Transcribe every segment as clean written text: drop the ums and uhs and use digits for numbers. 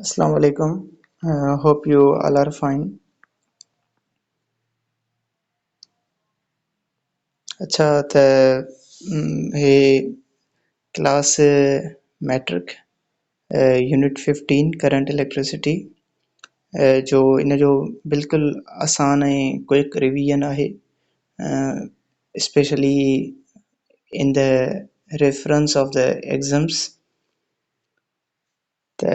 Assalamu alaikum. Hope you all are fine. अच्छा त हे class matric unit 15 current electricity जो इन जो बिल्कुलु आसान ऐं क्विक रिवीजन आहे specially in the reference of the exams. त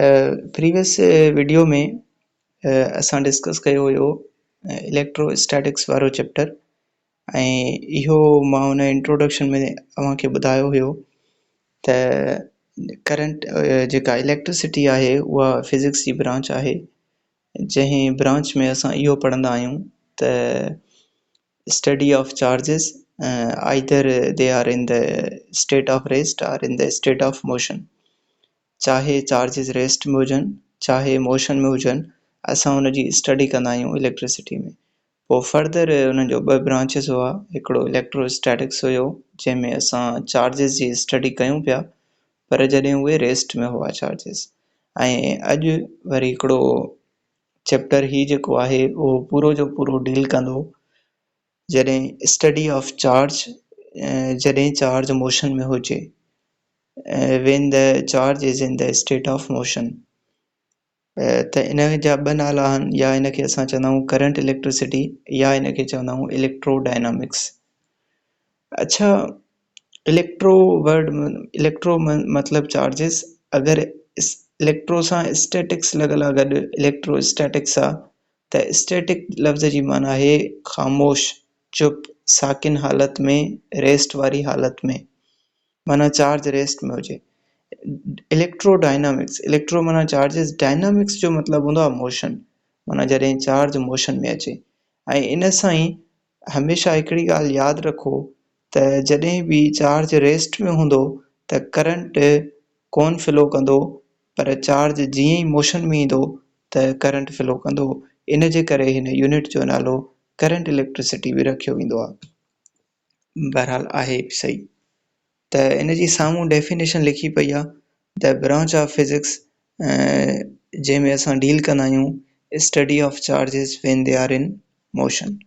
प्रीवियस वीडियो में असां डिस्कस कयो हुयो इलेक्ट्रोस्टैटिक्स वारो चैप्टर ऐं इहो मां हुन इंट्रोडक्शन में तव्हांखे ॿुधायो हुयो त करंट जेका इलेक्ट्रिसिटी आहे उहा फिज़िक्स जी ब्रांच आहे जंहिं ब्रांच में असां इहो पढ़ंदा आहियूं त study of charges either they are in the state of rest are in the state of motion. चाहे चार्जिस रेस्ट में हुजनि चाहे मोशन में हुजनि असां हुनजी स्टडी कंदा आहियूं इलेक्ट्रिसिटी में। पोइ फर्दर हुननि जो ॿ ब्रांचिस हुआ, हिकिड़ो इलेक्ट्रोस्टैटिक्स हुयो जंहिंमें असां चार्जिस जी स्टडी कयूं पिया पर जॾहिं उहे रेस्ट में हुआ चार्जिस। ऐं अॼु वरी हिकिड़ो चैप्टर ही जेको आहे उहो पूरो जो पूरो डील कंदो जॾहिं स्टडी ऑफ चार्ज जॾहिं चार्ज मोशन में हुजे when the charge is in the state of motion। त इन जा ॿ नाला आहिनि, या इनखे असां चवंदा आहियूं करंट इलेक्ट्रिसिटी या इनखे चवंदा आहियूं इलेक्ट्रोडायनामिक्स। अच्छा, इलेक्ट्रो मतिलबु चार्जिस, अगरि इलेक्ट्रो सां स्टैटिक्स लॻल आहे गॾु इलेक्ट्रोस्टैटिक्स आहे त स्टैटिक लफ़्ज़ जी माना आहे ख़ामोश, चुप, साकिन हालत में, रेस्ट वारी हालत में, माना चार्ज रेस्ट में हुजे। इलेक्ट्रो माना चार्जिस, डायनामिक्स जो मतिलबु हूंदो आहे मोशन, माना जॾहिं चार्ज मोशन में अचे। ऐं इन सां ई हमेशह हिकिड़ी ॻाल्हि यादि रखो त जॾहिं बि चार्ज रेस्ट में हूंदो त करंट कोन फ्लो कंदो, पर चार्ज जीअं ई मोशन में ईंदो त करंट फ्लो कंदो। इन जे करे हिन यूनिट जो नालो करंट इलेक्ट्रिसिटी बि रखियो वेंदो आहे। बहरहाल आहे सही। त इन जी साम्हूं डेफिनेशन लिखी पई आहे, द ब्रांच ऑफ फिज़िक्स जंहिंमें असां डील कंदा आहियूं study of charges when they are in motion.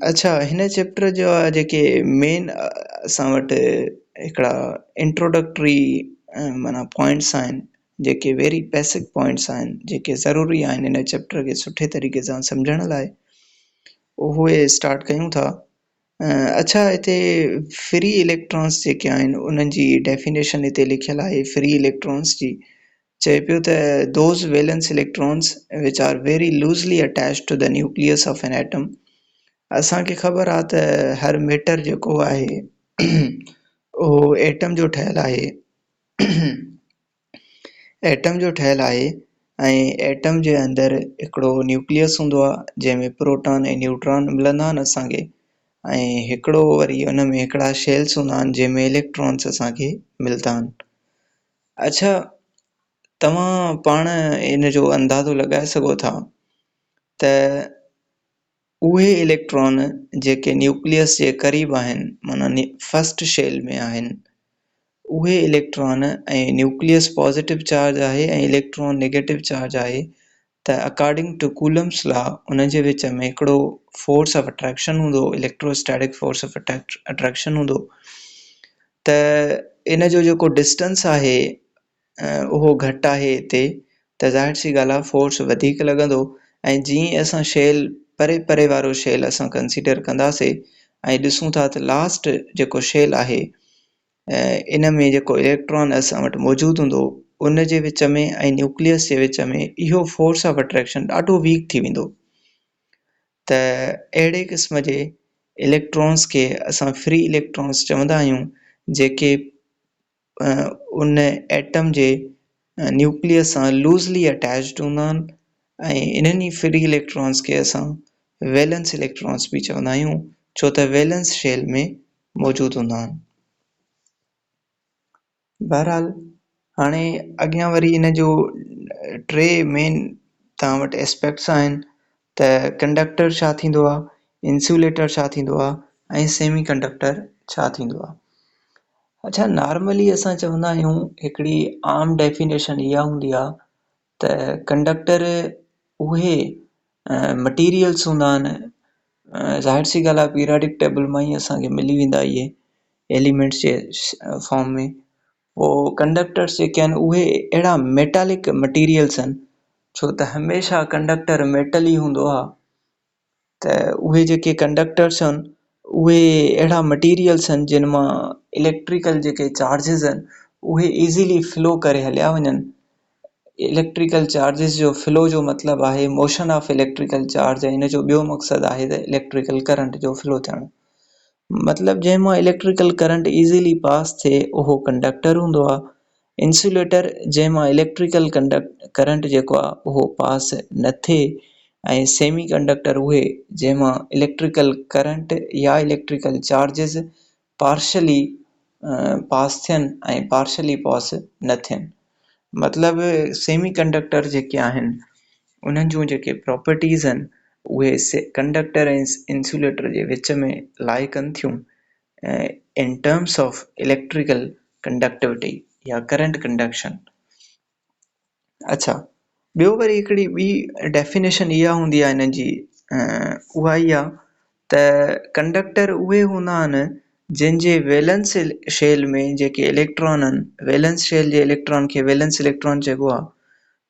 अच्छा, हिन चैप्टर जा जेके मेन असां वटि हिकिड़ा इंट्रोडक्टरी माना पॉइंट्स आहिनि, जेके वेरी बेसिक पॉइंट्स आहिनि, जेके ज़रूरी आहिनि हिन चैप्टर खे सुठे तरीक़े सां सम्झण लाइ, उहे स्टार्ट कयूं था। अच्छा, हिते फ्री इलेक्ट्रॉन्स जेके आहिनि उन्हनि जी डेफिनेशन हिते लिखियलु आहे फ्री इलेक्ट्रॉन्स जी। चए पियो त those valence electrons which are very loosely attached to the nucleus of an atom. असांखे ख़बर आहे त हर मैटर जेको आहे उहो एटम जो ठहियलु आहे एटम जो ठहियलु आहे ऐं एटम जे अंदरि हिकिड़ो न्यूक्लियस हूंदो आहे जंहिंमें प्रोटॉन ऐं न्यूट्रॉन मिलंदा आहिनि असांखे, ऐं हिकिड़ो वरी हुन में हिकिड़ा शेल्स हूंदा आहिनि जंहिंमें इलेक्ट्रॉन्स असांखे मिलंदा आहिनि। अच्छा, तव्हां पाण इन जो अंदाज़ो लॻाए सघो था त उहे इलेक्ट्रॉन जेके न्यूक्लियस जे क़रीब आहिनि, माना फर्स्ट शेल में आहिनि, उहे इलेक्ट्रॉन ऐं न्यूक्लियस पॉज़िटिव चार्ज आहे ऐं इलेक्ट्रॉन नेगेटिव चार्ज आहे, त अकॉर्डिंग टू कूलम्स लॉ उन जे विच में हिकिड़ो फोर्स ऑफ अट्रैक्शन हूंदो, इलेक्ट्रोस्टैटिक फोर्स ऑफ अट्रैक्शन हूंदो। त इन जो जेको डिस्टेंस आहे उहो घटि आहे हिते, त ज़ाहिर सी ॻाल्हि आहे फोर्स वधीक लॻंदो। ऐं जीअं असां शेल परे परे वारो शेल असां कंसीडर कंदासीं ऐं ॾिसूं था त लास्ट जेको शेल आहे इन में जेको इलेक्ट्रॉन असां वटि मौजूदु हूंदो उन जे विच में ऐं न्यूक्लियस जे विच में इहो फोर्स ऑफ अट्रैक्शन ॾाढो वीक थी वेंदो। त अहिड़े क़िस्म जे इलेक्ट्रॉन्स खे असां फ्री इलेक्ट्रॉन्स चवंदा आहियूं, जेके उन एटम जे न्यूक्लियस सां लूज़ली अटैच्ड हूंदा आहिनि। ऐं इन्हनि फ्री इलेक्ट्रॉन्स खे असां वैलेंस इलेक्ट्रॉन्स बि चवंदा आहियूं, छो त वैलेंस शेल में मौजूदु हूंदा आहिनि। बहरहाल हाणे अॻियां वरी इन जो टे मेन तव्हां वटि एस्पेक्ट्स आहिनि त कंडक्टर छा थींदो आहे, इंसुलेटर छा थींदो आहे ऐं सेमी कंडक्टर छा थींदो आहे। अच्छा, नॉर्मली असां चवंदा आहियूं हिकिड़ी आम डेफिनेशन इहा हूंदी आहे त कंडक्टर उहे मटीरियल्स हूंदा आहिनि, ज़ाहिर सी ॻाल्हि आहे पीरियाडिक टेबल मां ई असांखे मिली वेंदा इहे एलिमेंट्स जे फॉर्म में। पोइ कंडक्टर्स जेके आहिनि उहे अहिड़ा मेटालिक मटीरियल्स आहिनि, छो त हमेशह कंडक्टर मेटल ई हूंदो आहे। त उहे जेके कंडक्टर्स आहिनि उहे अहिड़ा मटीरियल्स आहिनि जिन मां इलेक्ट्रिकल जेके चार्जिस आहिनि उहे ईज़ीली फ्लो करे हलिया वञनि। इलेक्ट्रिकल चार्जिस जो फ्लो जो मतिलबु आहे मोशन ऑफ इलेक्ट्रिकल चार्ज, ऐं इन जो ॿियो मक़सदु आहे त इलेक्ट्रिकल करंट जो फ्लो थियणु। मतिलबु जंहिं मां इलेक्ट्रिकल करंट ईज़ीली पास थिए उहो कंडक्टर हूंदो आहे। इंसुलेटर जंहिं मां इलेक्ट्रिकल करंट जेको आहे उहो पास न थिए, ऐं सेमी कंडक्टर उहे जंहिं मां इलेक्ट्रिकल करंट या इलेक्ट्रिकल चार्जिस पार्शली पास थियनि ऐं पार्शली पास न थियनि। मतिलबु सेमी कंडक्टर जेके आहिनि उन्हनि जूं जेके प्रॉपर्टीज़ आहिनि उहे कंडक्टर ऐं इंसुलेटर जे विच में लाई कनि थियूं in terms of electrical conductivity या करंट कंडक्शन। अच्छा, ॿियो वरी हिकिड़ी ॿी डेफिनेशन इहा हूंदी आहे हिन जी, उहा ई आहे त कंडक्टर उहे हूंदा आहिनि जिन जे वैलेंस शेल में जेके इलेक्ट्रॉन आहिनि, वैलेंस शेल जे इलेक्ट्रॉन खे वैलेंस इलेक्ट्रॉन चइबो आहे,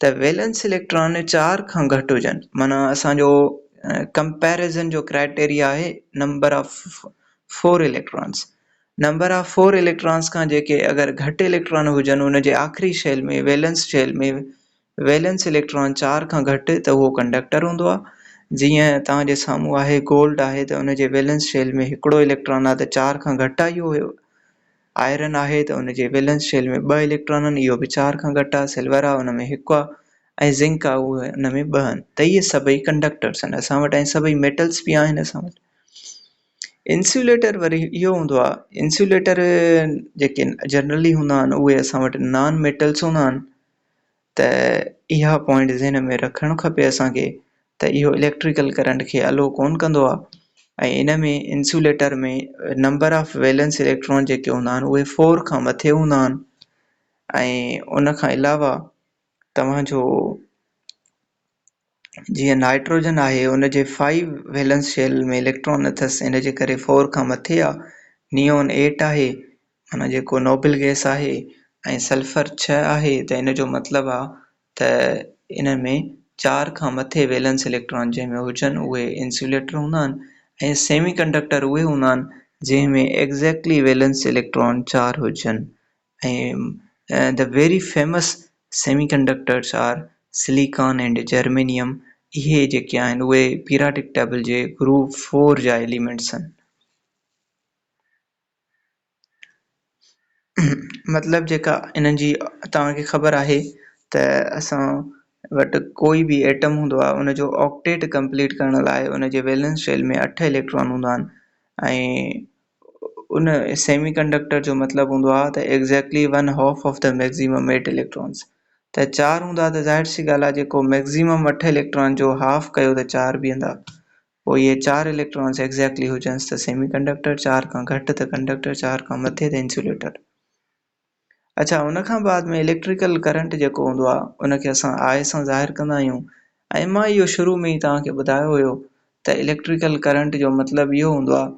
त वैलेंस इलेक्ट्रॉन 4 खां घटि हुजनि। माना असांजो कंपैरिज़न जो क्राइटेरिया आहे number of 4 electrons. Number of 4 electrons खां जेके अगरि घटि इलेक्ट्रॉन हुजनि उन जे आख़िरी शेल में वैलेंस शेल में वैलेंस इलेक्ट्रॉन 4 खां घटि, त उहो कंडक्टर हूंदो आहे। जीअं तव्हांजे साम्हूं आहे गोल्ड आहे त उन जे वैलेंस शेल में हिकिड़ो इलेक्ट्रॉन आहे त 4 खां घटि आहे इहो। आयरन आहे त उन जे वैलेंस शेल में 2 इलेक्ट्रॉन आहिनि, इहो बि 4 खां घटि आहे। सिल्वर आहे उन में 1 आहे, ऐं ज़िंक आहे उहे उन में 2 आहिनि। त इहे सभई कंडक्टर्स आहिनि असां वटि, ऐं सभई मेटल्स बि आहिनि असां वटि। इंसुलेटर वरी इहो हूंदो आहे, इंसुलेटर जेके जनरली हूंदा आहिनि उहे असां वटि नॉन मेटल्स हूंदा आहिनि। त इहा पॉइंट ज़हन में रखणु खपे असांखे त इहो इलेक्ट्रिकल करंट खे अलो कोन कंदो आहे। ऐं इन में इंसुलेटर में नंबर ऑफ वैलेंस इलेक्ट्रॉन जेके हूंदा आहिनि उहे 4 खां मथे हूंदा आहिनि। ऐं उन खां अलावा तव्हांजो जीअं नाइट्रोजन आहे उन जे 5 वैलेंस शेल में इलेक्ट्रॉन अथसि, इन जे करे 4 खां मथे आहे। नियोन 8 आहे, माना जेको नोबल गैस आहे, ऐं सल्फर 6 आहे। त इन जो मतिलबु आहे त इन में 4 खां मथे वैलेंस इलेक्ट्रॉन जंहिं में हुजनि उहे इंसुलेटर हूंदा आहिनि। ऐं सेमी कंडक्टर उहे हूंदा आहिनि जंहिं में एग्ज़ैक्टली वैलेंस इलेक्ट्रॉन 4 हुजनि। ऐं the very famous semiconductors are silicon and germanium. इहे जेके आहिनि उहे पीरियाडिक टेबल जे ग्रुप 4 जा एलिमेंट्स आहिनि। मतिलबु जेका इन्हनि जी तव्हांखे ख़बर आहे त असां वटि कोई बि एटम हूंदो आहे उन जो ऑक्टेट कंप्लीट करण लाइ उन जे वैलेंस शेल में 8 इलेक्ट्रॉन हूंदा आहिनि। ऐं उन सेमी कंडक्टर जो मतिलबु हूंदो आहे त exactly 1/2 of the maximum 8 electrons. त 4 हूंदा त ज़ाहिर सी ॻाल्हि आहे जेको मैक्सिमम 8 इलेक्ट्रॉन जो हाफ कयो त 4 बीहंदा। पोइ इहे 4 इलेक्ट्रॉन्स एग्ज़ैक्टली हुजनि त सेमी कंडक्टर, 4 खां घटि त कंडक्टर, 4 खां मथे त इंसुलेटर। अच्छा, उन खां बाद में इलेक्ट्रिकल करंट जेको हूंदो आहे उनखे असां आय सां ज़ाहिर कंदा आहियूं। ऐं मां इहो शुरू में ई तव्हांखे ॿुधायो हुयो त इलेक्ट्रिकल करंट जो मतिलबु इहो हूंदो आहे,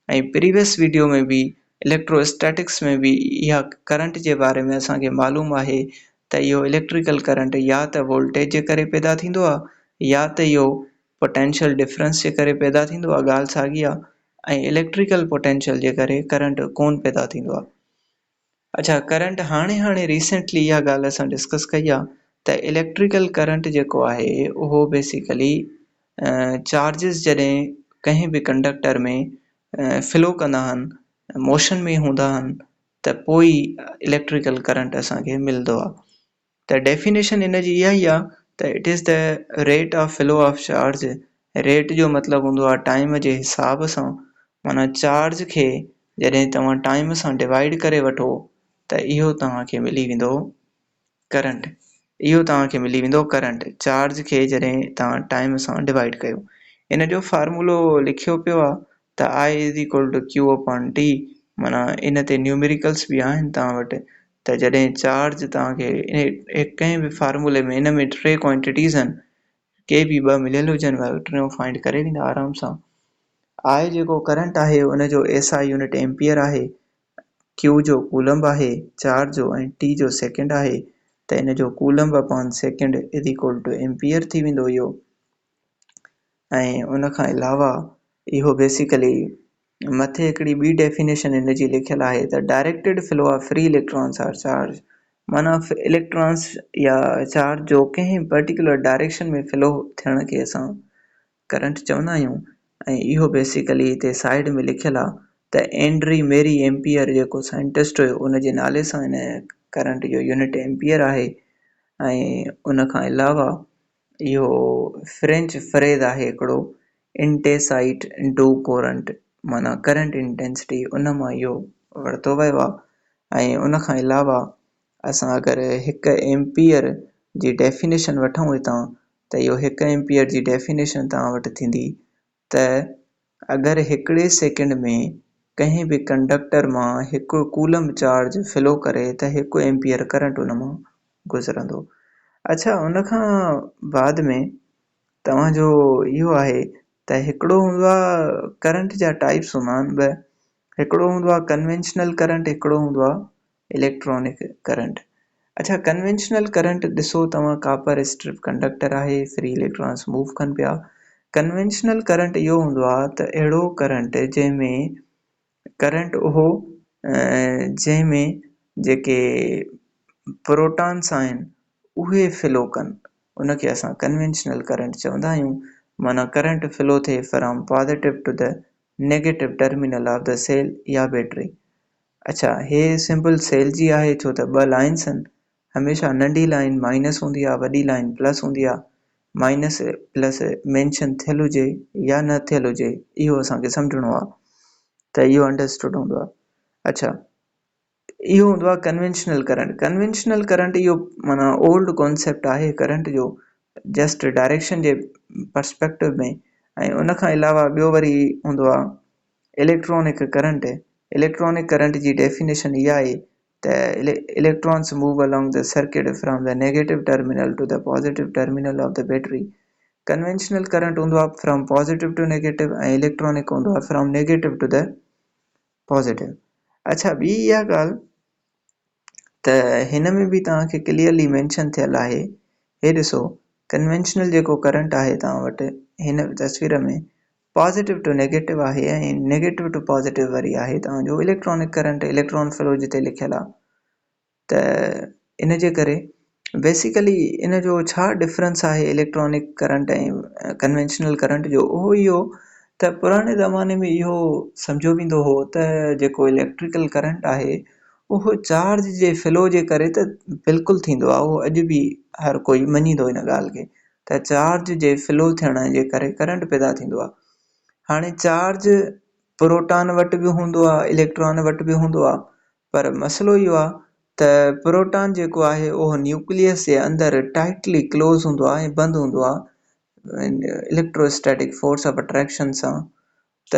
ऐं प्रीवियस वीडियो में बि इलेक्ट्रोस्टैटिक्स में बि इहा करंट जे बारे में असांखे मालूम आहे त इहो इलेक्ट्रिकल करंट या त वोल्टेज जे करे पैदा थींदो आहे या त इहो पोटेंशियल डिफरेंस जे करे पैदा थींदो आहे। ॻाल्हि साॻी आहे, ऐं इलेक्ट्रिकल पोटेंशियल जे करे करंट कोन पैदा थींदो आहे। अच्छा, करंट हाणे रिसेंटली इहा ॻाल्हि असां डिस्कस कई आहे त इलेक्ट्रिकल करंट जेको आहे उहो बेसिकली चार्जिस जॾहिं कंहिं बि कंडक्टर में फ्लो कंदा आहिनि, मोशन में हूंदा आहिनि, त पोइ इलेक्ट्रिकल करंट असांखे मिलंदो आहे। त डेफिनेशन इन जी इहा ई आहे त it is the rate of flow of charge. Rate जो मतिलबु हूंदो आहे टाइम जे हिसाब सां, माना चार्ज खे जॾहिं तव्हां टाइम सां डिवाइड करे वठो त इहो तव्हांखे मिली वेंदो करंट। इहो तव्हांखे मिली वेंदो करंट, चार्ज खे जॾहिं तव्हां टाइम सां डिवाइड कयो। इन जो फार्मूलो लिखियो पियो आहे त I = Q/T। माना इन ते न्यूमेरिकल्स बि आहिनि तव्हां वटि, त जॾहिं चार्ज तव्हांखे कंहिं बि फार्मूले में इन में 3 क्वांटिटीज़ आहिनि, के बि 2 मिलियल हुजनि टियों फाइंड करे वेंदा आराम सां। I जेको करंट आहे उनजो SI यूनिट एम्पियर आहे, Q जो कूलम्ब आहे, चार्ज जो, ऐं T जो सेकेंड आहे, त इन जो coulomb upon second is equal to ampere थी वेंदो इहो। ऐं उन खां अलावा इहो बेसिकली मथे हिकिड़ी ॿी डेफिनेशन इन जी लिखियल आहे त directed flow of free electrons or charge, माना इलेक्ट्रॉन्स या चार्ज जो कंहिं पर्टिकुलर डायरेक्शन में फ्लो थियण खे असां करंट चवंदा आहियूं। ऐं इहो बेसिकली हिते साइड में लिखियल आहे त एंड्री मेरी एम्पियर जेको साइंटिस्ट हुयो उन जे नाले सां इन करंट जो यूनिट एम्पियर आहे। ऐं उन खां अलावा इहो फ्रेंच फ्रेज़ आहे हिकिड़ो, इंटेसाइट इंटू कोरंट, माना करंट इंटेंसिटी, उन मां इहो वरितो वियो आहे। ऐं उन खां अलावा असां अगरि हिकु एम्पियर जी डेफिनेशन वठूं हितां, त इहो हिकु एम्पियर जी डेफिनेशन तव्हां वटि थींदी त अगरि हिकिड़े सेकेंड में कंहिं बि कंडक्टर मां हिकु कूलम चार्ज फ्लो करे त 1 एम्पियर करंट उन मां गुज़रंदो। अच्छा, उन खां बाद में तव्हांजो इहो आहे त हिकिड़ो हूंदो आहे करंट जा टाइप्स हूंदा आहिनि ॿ, हिकिड़ो हूंदो आहे कन्वेंशनल करंट, हिकिड़ो हूंदो आहे इलेक्ट्रॉनिक करंट। अच्छा, कन्वेंशनल करंट ॾिसो तव्हां, कापर स्ट्रिप कंडक्टर आहे, फ्री इलेक्ट्रॉन्स मूव कनि पिया। कन्वेंशनल करंट इहो हूंदो आहे त अहिड़ो करंट जंहिंमें करंट उहो जंहिंमें जेके प्रोटॉन्स आहिनि उहे फ्लो कनि, उनखे असां कन्वेंशनल करंट चवंदा आहियूं। माना करंट फ्लो थिए from positive to the negative terminal of the cell या बैटरी। अच्छा, हे सिंपल सेल जी आहे छो त 2 लाइन्स आहिनि, हमेशह नंढी लाइन माइनस हूंदी आहे, वॾी लाइन प्लस हूंदी आहे। माइनस प्लस मेंशन थियल हुजे या न थियल हुजे इहो असांखे सम्झणो आहे, त इहो अंडरस्टूड हूंदो आहे। अच्छा, इहो हूंदो आहे कन्वेंशनल करंट। कन्वेंशनल करंट इहो माना ओल्ड कॉन्सेप्ट आहे करंट जो, जस्ट डायरेक्शन जे पर्सपेक्टिव में। ऐं उन खां अलावा ॿियो वरी हूंदो आहे इलेक्ट्रॉनिक करंट। इलेक्ट्रॉनिक करंट जी डेफिनेशन इहा आहे त electrons move along the circuit from the negative terminal to the positive terminal of the battery. Conventional current हूंदो आहे फ्रॉम पॉजिटिव टू नेगेटिव, ऐं इलेक्ट्रॉनिक हूंदो आहे from negative to the positive. अच्छा, ॿी इहा ॻाल्हि त हिन में बि तव्हांखे क्लियरली मेंशन थियल आहे, हे ॾिसो कन्वेंशनल जेको करंट आहे तव्हां वटि हिन तस्वीर में पॉजिटिव टू नेगेटिव आहे, ऐं नेगेटिव टू पॉजिटिव वरी आहे तव्हांजो इलेक्ट्रॉनिक करंट, इलेक्ट्रॉन फ्लो जिते लिखियल आहे। त इन जे करे बेसिकली इन जो छा डिफरेंस आहे इलेक्ट्रॉनिक करंट ऐं कन्वेंशनल करंट जो, उहो इहो त पुराणे ज़माने में इहो सम्झो वेंदो हो त जेको इलेक्ट्रिकल करंट आहे उहो चार्ज जे फ्लो जे करे त बिल्कुलु थींदो आहे, उहो अॼु बि हर कोई मञींदो इन ॻाल्हि खे त चार्ज जे फ्लो थियण जे करे करंट पैदा थींदो आहे। हाणे चार्ज प्रोटॉन वटि बि हूंदो आहे, इलेक्ट्रॉन वटि बि हूंदो आहे, पर मसइलो इहो आहे त प्रोटॉन जेको आहे उहो न्यूक्लियस जे अंदरि टाइटली क्लोज़ हूंदो आहे ऐं बंदि हूंदो आहे इलेक्ट्रोस्टैटिक फोर्स ऑफ अट्रैक्शन सां। त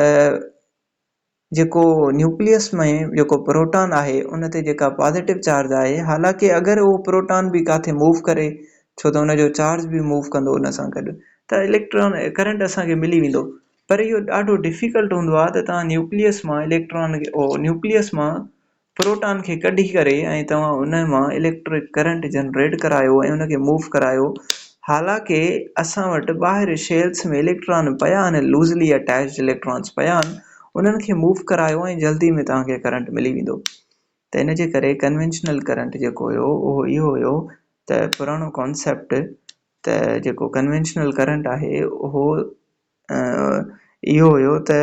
जेको न्यूक्लियस में जेको प्रोटॉन आहे उन ते जेका पॉजिटिव चार्ज आहे, हालांकि अगरि उहो प्रोटॉन बि काथे मूव करे, छो त हुनजो चार्ज बि मूव कंदो उन सां गॾु, त इलेक्ट्रॉन करंट असांखे मिली वेंदो। पर इहो ॾाढो डिफ़िकल्ट हूंदो आहे त तव्हां न्यूक्लियस मां इलेक्ट्रॉन न्यूक्लियस मां प्रोटॉन खे कढी करे ऐं तव्हां उन मां इलेक्ट्रिक करंट जनरेट करायो ऐं उनखे मूव करायो। हालांकि असां वटि ॿाहिरि शेल्स में इलेक्ट्रॉन पिया आहिनि, लूज़ली अटैच्ड इलेक्ट्रॉन्स पिया आहिनि, उन्हनि खे मूव करायो ऐं जल्दी में तव्हांखे करंट मिली वेंदो। त इन जे करे कन्वेंशनल करंट जेको हुयो उहो इहो हुयो त पुराणो कॉन्सेप्ट त जेको कन्वेंशनल करंट आहे उहो इहो हुयो त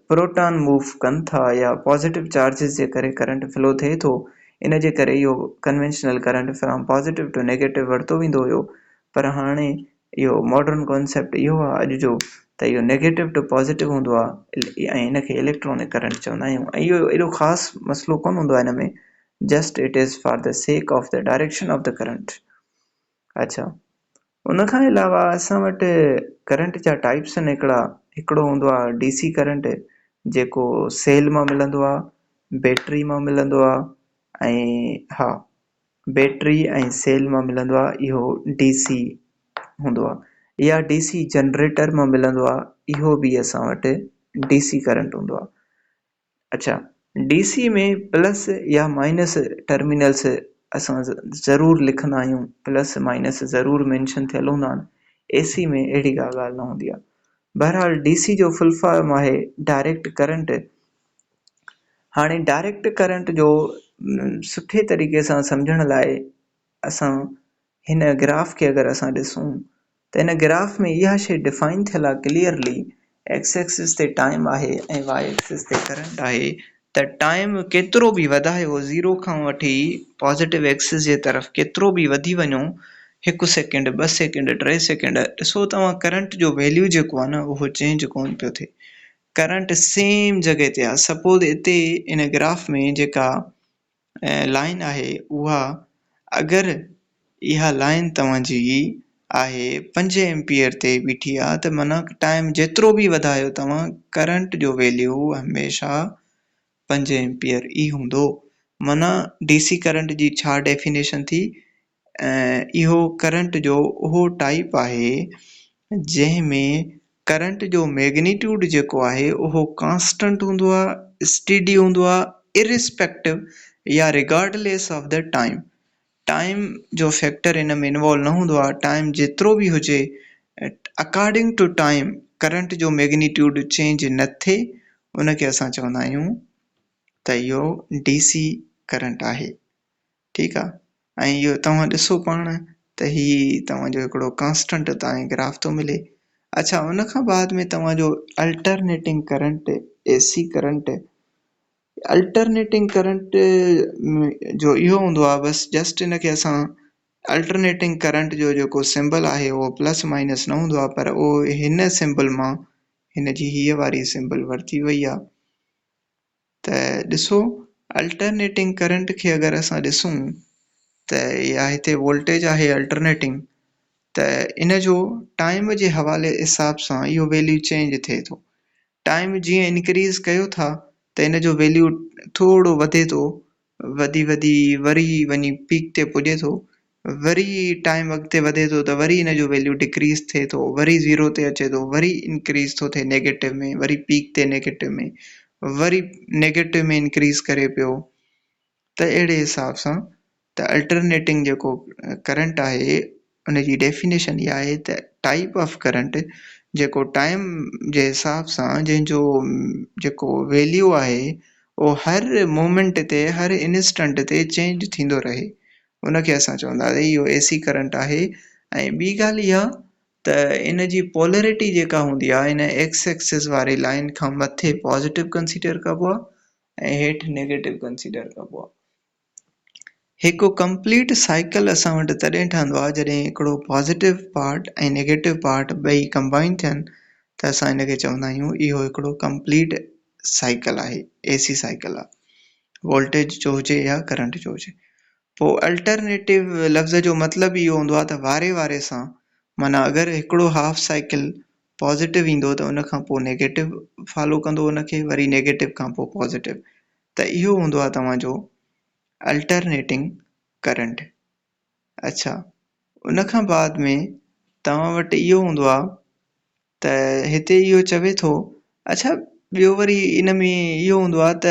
प्रोटॉन मूव कनि था या पॉजिटिव चार्जिस जे करे करंट फ्लो थिए थो, इन जे करे इहो conventional current from positive to negative वरितो वेंदो हुयो। पर हाणे इहो मॉडर्न कॉन्सेप्ट इहो आहे अॼु जो त इहो नेगेटिव टू पॉजिटिव हूंदो आहे ऐं इनखे इलेक्ट्रॉनिक करंट चवंदा आहियूं। ऐं इहो एॾो ख़ासि मसइलो कोन हूंदो आहे हिन में, just it is for the sake of the direction of the current. अच्छा, उन खां अलावा असां वटि करंट जा टाइप्स आहिनि हिकिड़ो हूंदो आहे डीसी करंट जेको सेल मां मिलंदो आहे, बैटरी मां मिलंदो आहे ऐं बैटरी ऐं सेल मां मिलंदो आहे इहो DC हूंदो आहे या DC जनरेटर मां मिलंदो आहे इहो बि असां वटि DC करंट हूंदो आहे। अच्छा, DC में प्लस या माइनस टर्मिनल्स असां ज़रूरु लिखंदा आहियूं, प्लस माइनस ज़रूरु मेंशन थियल हूंदा आहिनि। AC में अहिड़ी का ॻाल्हि न हूंदी आहे। बहरहाल DC जो फुल फॉर्म आहे डायरेक्ट करंट। हाणे डायरेक्ट करंट जो सुठे तरीक़े सां सम्झण लाइ असां हिन ग्राफ खे अगरि असां ॾिसूं त हिन ग्राफ में इहा शइ डिफाइन थियल आहे क्लियरली, एक्स एक्सिस ते टाइम आहे ऐं वाई एक्सिस ते करंट आहे, त टाइम केतिरो बि वधायो 0 खां वठी पॉज़िटिव एक्सिस जे तरफ़ केतिरो बि वधी वञो, 1 सेकेंड 2 सेकेंड 3 सेकेंड, ॾिसो तव्हां करंट जो वैल्यू जेको आहे न उहो चेंज कोन पियो थिए। करंट सेम जॻह ते आहे। सपोज़ हिते इन ग्राफ में जेका लाइन आहे उहा अगरि इहा लाइन तव्हांजी आहे 5 एम्पियर ते बीठी आहे त माना टाइम जेतिरो बि वधायो तव्हां करंट जो वैल्यू हमेशह 5 एम्पियर ई हूंदो। माना DC करंट जी छा डेफिनेशन थी, इहो करंट जो उहो टाइप आहे जंहिंमें करंट जो मैग्नीट्यूड जेको आहे उहो कांस्टेंट हूंदो आहे, स्टेडी हूंदो आहे, इरिस्पेक्टिव या regardless of the time. Time जो फैक्टर इन में इन्वॉल्व न हूंदो आहे। टाइम जेतिरो बि हुजे, अकॉर्डिंग टू टाइम करंट जो मैग्नीट्यूड चेंज न थिए, उनखे असां चवंदा आहियूं त इहो DC करंट आहे। ठीकु आहे, ऐं इहो तव्हां ॾिसो पाण त हीउ तव्हांजो हिकिड़ो कांस्टेंट तव्हांखे ग्राफ थो मिले। अच्छा, उन खां बाद में तव्हांजो alternating current AC current. Alternating current जो इहो हूंदो आहे, बसि जस्ट इनखे असां अल्टरनेटिंग करंट जो जेको सिंबल आहे उहो प्लस माइनस न हूंदो आहे, पर उहो हिन सिंबल मां हिन जी हीअ वारी सिंबल वरिती वई आहे। त ॾिसो, अल्टरनेटिंग करंट खे अगरि असां ॾिसूं त इहा हिते वोल्टेज आहे अल्टरनेटिंग, त इन जो टाइम जे हवाले हिसाब सां इहो वैल्यू चेंज थिए थो। टाइम जीअं इंक्रीज़ कयो था त इन जो वैल्यू थोरो वधे थो, वधी वरी वञी पीक ते पुॼे थो, वरी टाइम अॻिते वधे थो त वरी इन जो वैल्यू डिक्रीज़ थिए थो, वरी 0 ते अचे थो, वरी इंक्रीज़ थो थिए नेगेटिव में, वरी पीक ते नेगेटिव में, वरी नेगेटिव में इंक्रीज़ करे पियो। त अहिड़े हिसाब सां त अल्टरनेटिंग जेको करंट आहे उन जी डेफिनेशन इहा आहे त टाइप ऑफ करंट जेको टाइम जे हिसाब सां जंहिंजो जेको वैल्यू आहे उहो हर मोमेंट ते, हर इंस्टेंट ते चेंज थींदो रहे, उनखे असां चवंदासीं इहो AC करंट आहे। ऐं ॿी ॻाल्हि इहा त इन जी पोलरिटी जेका हूंदी आहे, इन एक्स एक्सिस वारी लाइन खां मथे पॉज़िटिव कंसीडर कबो आहे ऐं हेठि नेगेटिव कंसीडर कबो आहे। हिकु कंप्लीट साइकिल असां वटि तॾहिं ठहंदो आहे जॾहिं हिकिड़ो पॉज़िटिव पार्ट ऐं नेगेटिव पार्ट ॿई कंबाइन थियनि, त असां हिनखे चवंदा आहियूं इहो हिकिड़ो कंप्लीट साइकिल आहे, AC साइकिल आहे, वोल्टेज जो हुजे या करंट जो हुजे। पोइ अल्टरनेटिव लफ़्ज़ जो मतिलबु इहो हूंदो आहे त वारे वारे सां, माना अगरि हिकिड़ो हाफ साइकिल पॉज़िटिव ईंदो त उन खां पोइ नेगेटिव फॉलो कंदो उनखे, वरी नेगेटिव खां पोइ पॉज़िटिव, त इहो हूंदो आहे तव्हांजो अल्टरनेटिंग करंट। अच्छा, उन खां बाद में तव्हां वटि इहो हूंदो आहे त हिते इहो चवे थो, अच्छा ॿियो वरी इन में इहो हूंदो आहे त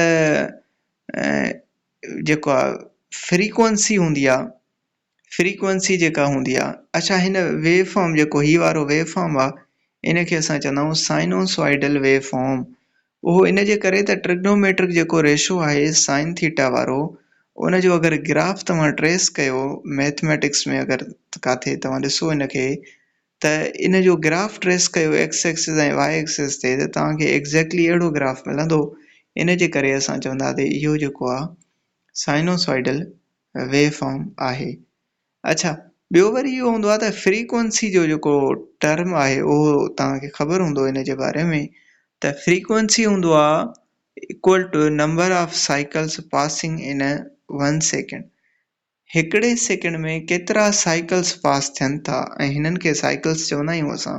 जेको आहे फ्रीक्वेंसी हूंदी आहे, फ्रीक्वेंसी जेका हूंदी आहे, अच्छा हिन वेव फॉर्म जेको हीउ वारो वेव फॉर्म आहे, इनखे असां चवंदा आहियूं साइनोसॉइडल वेव फॉर्म। उहो इन जे करे त ट्रिग्नोमेट्रिक जेको रेशो आहे साइन थीटा वारो, उन जो अगरि ग्राफ तव्हां ट्रेस कयो मैथमेटिक्स में, अगरि काथे तव्हां ॾिसो इनखे त इन जो ग्राफ ट्रेस कयो एक्स एक्सिस ऐं वाई एक्सिस ते, त तव्हांखे एग्ज़ैक्टली अहिड़ो ग्राफ मिलंदो। इन जे करे असां चवंदासीं इहो जेको आहे साइनोसॉइडल वेव फॉर्म आहे। अच्छा, ॿियो वरी इहो हूंदो आहे त फ्रीक्वेंसी जो जेको टर्म आहे उहो तव्हांखे ख़बर हूंदो इन जे बारे में, त फ्रीक्वेंसी हूंदो आहे equal to number of cycles passing in 1 second. हिकिड़े सेकेंड में केतिरा साइकिल्स पास थियनि था, ऐं हिननि खे साइकिल्स चवंदा आहियूं असां।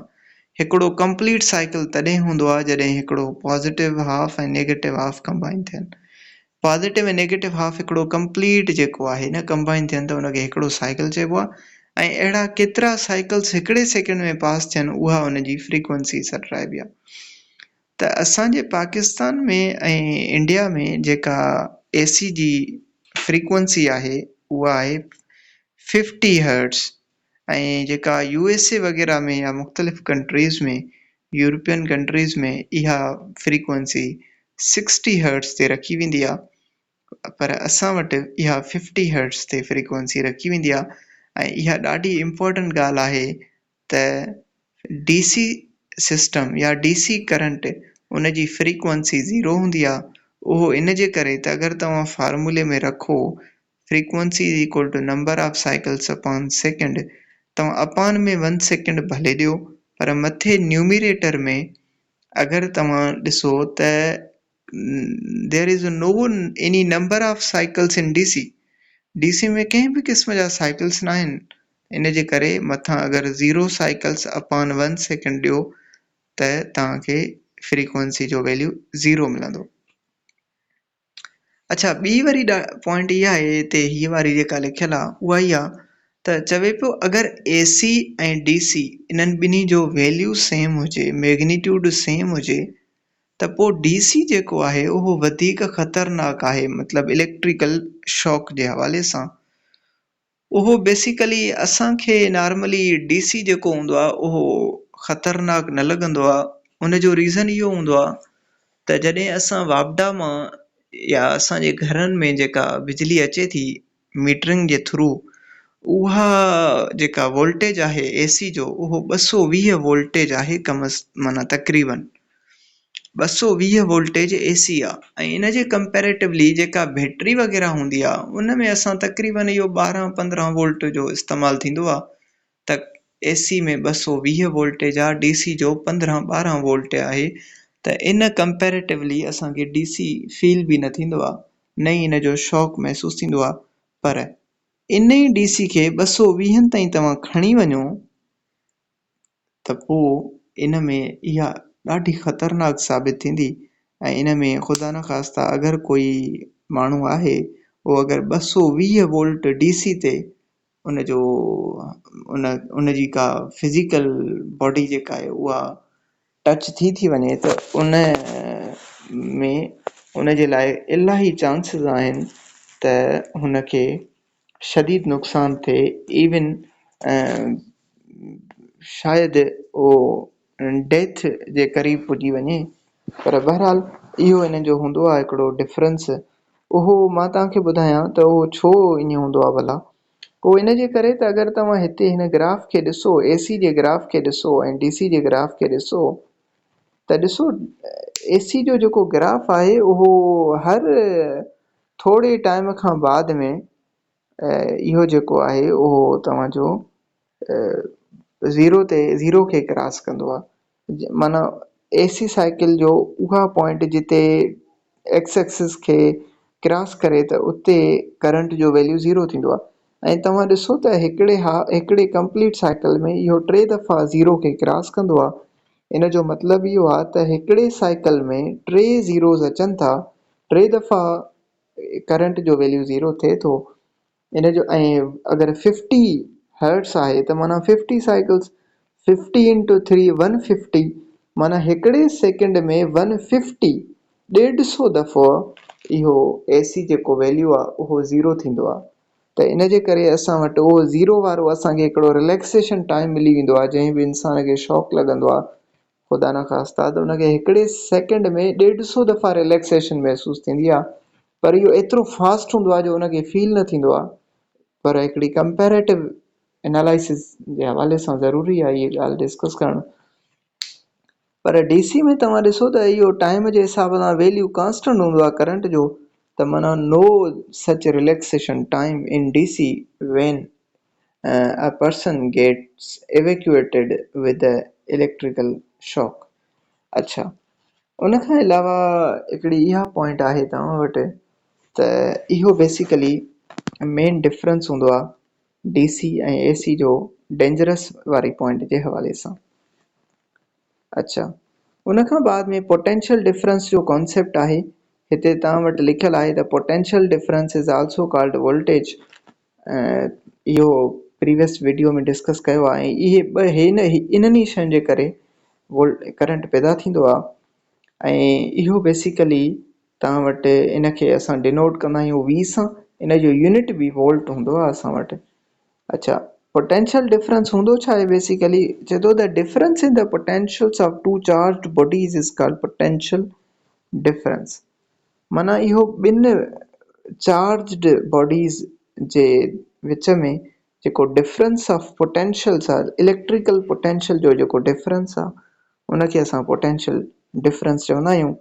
हिकिड़ो कंप्लीट साइकिल तॾहिं हूंदो आहे जॾहिं हिकिड़ो पॉज़िटिव हाफ ऐं नेगेटिव हाफ कंबाइन थियनि। पॉज़िटिव ऐं नेगेटिव हाफ हिकिड़ो कंप्लीट जेको आहे न कंबाइन थियनि त हुनखे हिकिड़ो साइकिल चइबो आहे। ऐं अहिड़ा केतिरा साइकिल्स हिकिड़े सेकेंड में पास थियनि उहा हुनजी फ्रीक्वेंसी सॾिराइबी आहे। त असांजे पाकिस्तान में ऐं इंडिया में जेका AC जी फ्रीक्वेंसी आहे उहा आहे 50 हर्ट्ज़ ऐं जेका USA वग़ैरह में या मुख़्तलिफ़ कंट्रीज़ में यूरोपियन कंट्रीज़ में इहा फ्रीक्वेंसी 60 हर्ट्ज़ ते रखी वेंदी आहे, पर असां वटि इहा 50 हर्ट्ज़ ते फ्रीक्वेंसी रखी वेंदी आहे। ऐं इहा ॾाढी इम्पोर्टेंट ॻाल्हि आहे त DC सिस्टम या DC करंट उन जी फ्रीक्वेंसी 0 हूंदी आहे। उहो इन जे करे त अगरि तव्हां फार्मूले में रखो frequency is equal to number of cycles upon second, तव्हां अपॉन में 1 सेकेंड भले ॾियो, पर मथे न्यूमरेटर में अगरि तव्हां ॾिसो त there is no any number of cycles in DC में कंहिं बि क़िस्म जा साइकिल्स न आहिनि। इन जे करे मथां अगरि 0 साइकिल्स अपॉन 1 सेकेंड ॾियो त तव्हांखे फ्रीक्वेंसी जो वैल्यू 0 मिलंदो। अच्छा, ॿी वरी पॉइंट इहा आहे हिते, हीअ वारी जेका लिखियल आहे उहा ई आहे त चवे पियो अगरि AC ऐं DC इन्हनि ॿिन्ही जो वैल्यू सेम हुजे, मैग्नीट्यूड सेम हुजे, त पोइ DC जेको आहे उहो वधीक ख़तरनाक आहे, मतिलबु इलेक्ट्रिकल शॉक जे हवाले सां। उहो बेसिकली असांखे नॉर्मली DC जेको हूंदो आहे उहो ख़तरनाक न लॻंदो आहे। उन जो रीज़न इहो हूंदो आहे त जॾहिं असां वापडा मां या असांजे घरनि में जेका बिजली अचे थी मीटरिंग जे थ्रू, उहा जेका वोल्टेज आहे AC जो उहो 220 वोल्टेज आहे, माना तक़रीबन 220 वोल्टेज AC आहे। ऐं इन जे कंपेरेटिवली जेका बैटरी वग़ैरह हूंदी आहे उन में असां तक़रीबन इहो 12-15 वोल्ट जो इस्तेमालु थींदो आहे, त AC में 220 वोल्टेज आहे, DC जो 15-12 वोल्ट आहे। त इन कंपेरेटिवली असांखे DC फील बि न थींदो आहे, न ई इन जो शॉक महसूसु थींदो आहे। पर इन ई DC खे 220 ताईं तव्हां खणी वञो त पोइ इन में इहा ॾाढी ख़तरनाक साबित थींदी। ऐं इन में ख़ुदा न ख़ास्ता अगरि कोई माण्हू आहे उहो अगरि 220 वोल्ट DC ते उन जी का फिज़िकल बॉडी जेका आहे उहा टच थी वञे त उन में उन जे लाइ इलाही चांसिस आहिनि त हुनखे शदीद नुक़सान थिए, इवन शायदि उहो डेथ जे क़रीब पुॼी वञे। पर बहरहाल इहो इन जो हूंदो आहे हिकिड़ो डिफरेंस। उहो मां तव्हांखे ॿुधायां त उहो छो ईअं हूंदो आहे भला। उहो इन जे करे त अगरि तव्हां हिते हिन ग्राफ खे ॾिसो, AC जे ग्राफ खे ॾिसो ऐं DC जे ग्राफ खे ॾिसो, त ॾिसो AC जो जेको ग्राफ आहे उहो हर थोरे टाइम खां बाद में इहो जेको आहे उहो तव्हांजो ज़ीरो खे क्रॉस कंदो आहे। माना AC साइकिल जो उहा पॉइंट जिते एक्स एक्सिस खे क्रॉस करे त उते करंट जो वैल्यू 0 थींदो आहे। ऐं तव्हां ॾिसो त हिकिड़े कंप्लीट साइकिल में इहो 3 दफ़ा 0 खे क्रॉस कंदो आहे। इन जो मतिलबु इहो आहे त हिकिड़े साइकिल में 3 ज़ीरोज़ अचनि था, 3 दफ़ा करंट जो वैल्यू 0 थिए थो। इन जो ऐं अगरि 50 हर्ट्स आहे त माना 50 साइकिल्स, 50 × 3 150, माना हिकिड़े सेकेंड में 150 150 दफ़ो इहो AC जेको वैल्यू आहे उहो 0 थींदो आहे। त इन जे करे असां वटि उहो 0 वारो असांखे हिकिड़ो रिलैक्सेशन टाइम मिली वेंदो आहे। जंहिं बि इंसान खे शॉक लॻंदो आहे ख़ुदा न ख़ास्ता, त उनखे हिकिड़े सेकेंड में 150 दफ़ा रिलैक्सेशन महसूसु थींदी आहे। पर इहो एतिरो फास्ट हूंदो आहे जो उनखे फील न थींदो आहे। पर हिकिड़ी कंपेरेटिव एनालिसिस जे हवाले सां ज़रूरी आहे इहा ॻाल्हि डिस्कस करणु। पर DC में तव्हां ॾिसो त इहो टाइम जे हिसाब सां वैल्यू कांस्टेंट हूंदो आहे करंट जो, त माना no such relaxation time in DC when a person gets evacuated with a electrical shock। अच्छा, उन खां अलावा हिकिड़ी इहा पॉइंट आहे तव्हां वटि त इहो बेसिकली मेन डिफरेंस हूंदो आहे DC ऐं AC जो डेंजरस वारी पॉइंट जे हवाले सां। अच्छा, उन खां बाद में पोटेंशियल डिफरेंस जो कॉन्सेप्ट आहे। हिते तव्हां वटि लिखियलु आहे the potential difference is also called voltage. इहो प्रीवियस वीडियो में डिस्कस कयो आहे। ऐं इहे इन्हनि शयुनि जे करे करंट पैदा थींदो आहे। ऐं इहो बेसिकली तव्हां वटि इनखे असां डिनोट कंदा आहियूं V सां। इन जो यूनिट बि वोल्ट हूंदो आहे असां वटि। अच्छा, पोटेंशियल डिफरेंस हूंदो छा आहे बेसिकली? चए थो the difference in the potentials of two charged bodies is called potential difference. माना इहो ॿिनि चार्ज्ड बॉडीज़ जे विच में जेको डिफरेंस ऑफ पोटेंशियल्स आहे, इलेक्ट्रिकल पोटेंशियल जो जेको डिफरेंस आहे, उनखे असां पोटेंशियल डिफरेंस चवंदा आहियूं।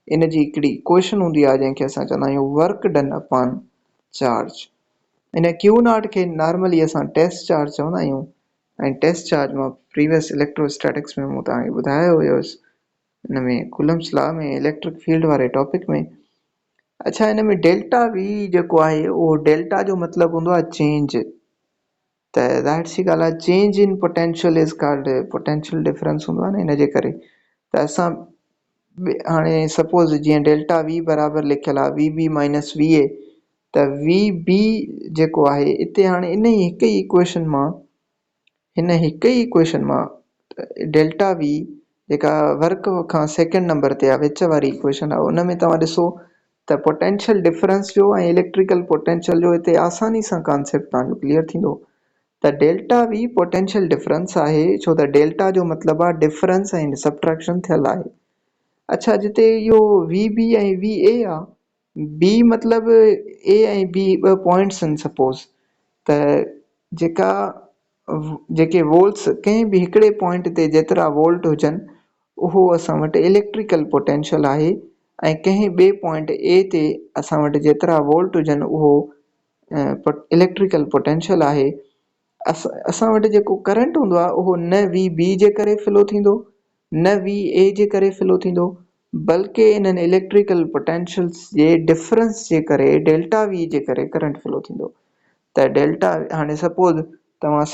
इन जी हिकिड़ी इक्वेशन हूंदी आहे जंहिंखे असां चवंदा आहियूं वर्क डन अपॉन चार्ज। इन क्यू नॉट खे नॉर्मली असां टेस्ट चार्ज चवंदा आहियूं। ऐं टेस्ट चार्ज मां प्रीवियस इलेक्ट्रोस्टैटिक्स में मूं तव्हांखे ॿुधायो हुयोसि, हिन में कूलम्स लॉ में इलेक्ट्रिक फील्ड वारे टॉपिक में। अच्छा, हिन में डेल्टा वी जेको आहे उहो डेल्टा जो मतिलबु हूंदो आहे चेंज। त ज़ाहिर सी ॻाल्हि आहे, change in potential is called potential difference हूंदो आहे न। इन जे करे त असां हाणे सपोज़ जीअं डेल्टा वी बराबरि लिखियलु आहे V B minus V A, त वी बी जेको आहे हिते हाणे इन ई हिकु ई इक्वेशन मां डेल्टा वी जेका वर्क खां सेकेंड नंबर ते आहे, विच वारी इक्वेशन आहे, उन में तव्हां ॾिसो त पोटेंशियल डिफरेंस जो ऐं इलेक्ट्रिकल पोटेंशियल जो हिते आसानी सां कॉन्सेप्ट तव्हांजो क्लियर थींदो। त डेल्टा वी पोटेंशियल डिफरेंस आहे, छो त डेल्टा जो मतिलबु आहे डिफरेंस ऐं सब्ट्रैक्शन थियल आहे। अच्छा, जिते इहो वी बी ऐं वी ए आहे, बी मतिलबु ए ऐं बी ॿ पॉइंट्स आहिनि सपोज़, त जेके वोल्ट्स कंहिं बि हिकिड़े पॉइंट ते जेतिरा वोल्ट हुजनि, उहो असां वटि इलेक्ट्रिकल पोटेंशियल आहे। ऐं कंहिं ॿिए पॉइंट ए ते असां वटि जेतिरा वोल्ट हुजनि उहो इलेक्ट्रिकल पोटेंशियल आहे। असां वटि जेको करंट हूंदो आहे उहो न वी बी जे करे फ्लो थींदो, न वी ए जे करे फ्लो थींदो, बल्कि इन्हनि इलेक्ट्रिकल पोटेंशियल्स जे डिफरेंस जे करे, डेल्टा वी जे करे करंट फ्लो थींदो। त डेल्टा हाणे सपोज़ तव्हां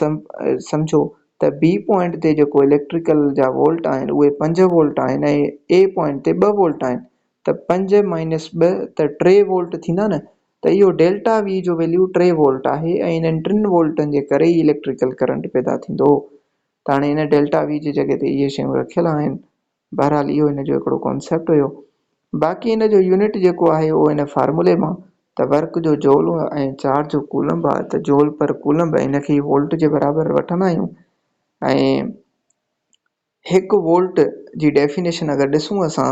सम्झो त बी पॉइंट ते जेको इलेक्ट्रिकल जा वोल्ट आहिनि उहे 5 वोल्ट आहिनि ऐं ए पॉइंट ते 2 वोल्ट आहिनि, त 5 माइनस 2 त 3 वोल्ट थींदा न। त इहो डेल्टा वी जो वैल्यू 3 वोल्ट आहे ऐं इन्हनि 3 वोल्टनि जे करे ई इलेक्ट्रिकल करंट पैदा थींदो। त हाणे हिन डेल्टा वी जी जॻह ते इहे शयूं रखियल आहिनि। बहरहाल इहो हिन जो हिकिड़ो कॉन्सेप्ट हुयो। बाक़ी हिन जो यूनिट जेको आहे उहो हिन फार्मूले मां, त वर्क जो जोल ऐं चार्ज जो कूलम्ब आहे, त जोल पर कूलम्ब इनखे वोल्ट जे बराबरि वठंदा आहियूं। ऐं हिकु वोल्ट जी डेफिनेशन अगरि ॾिसूं असां,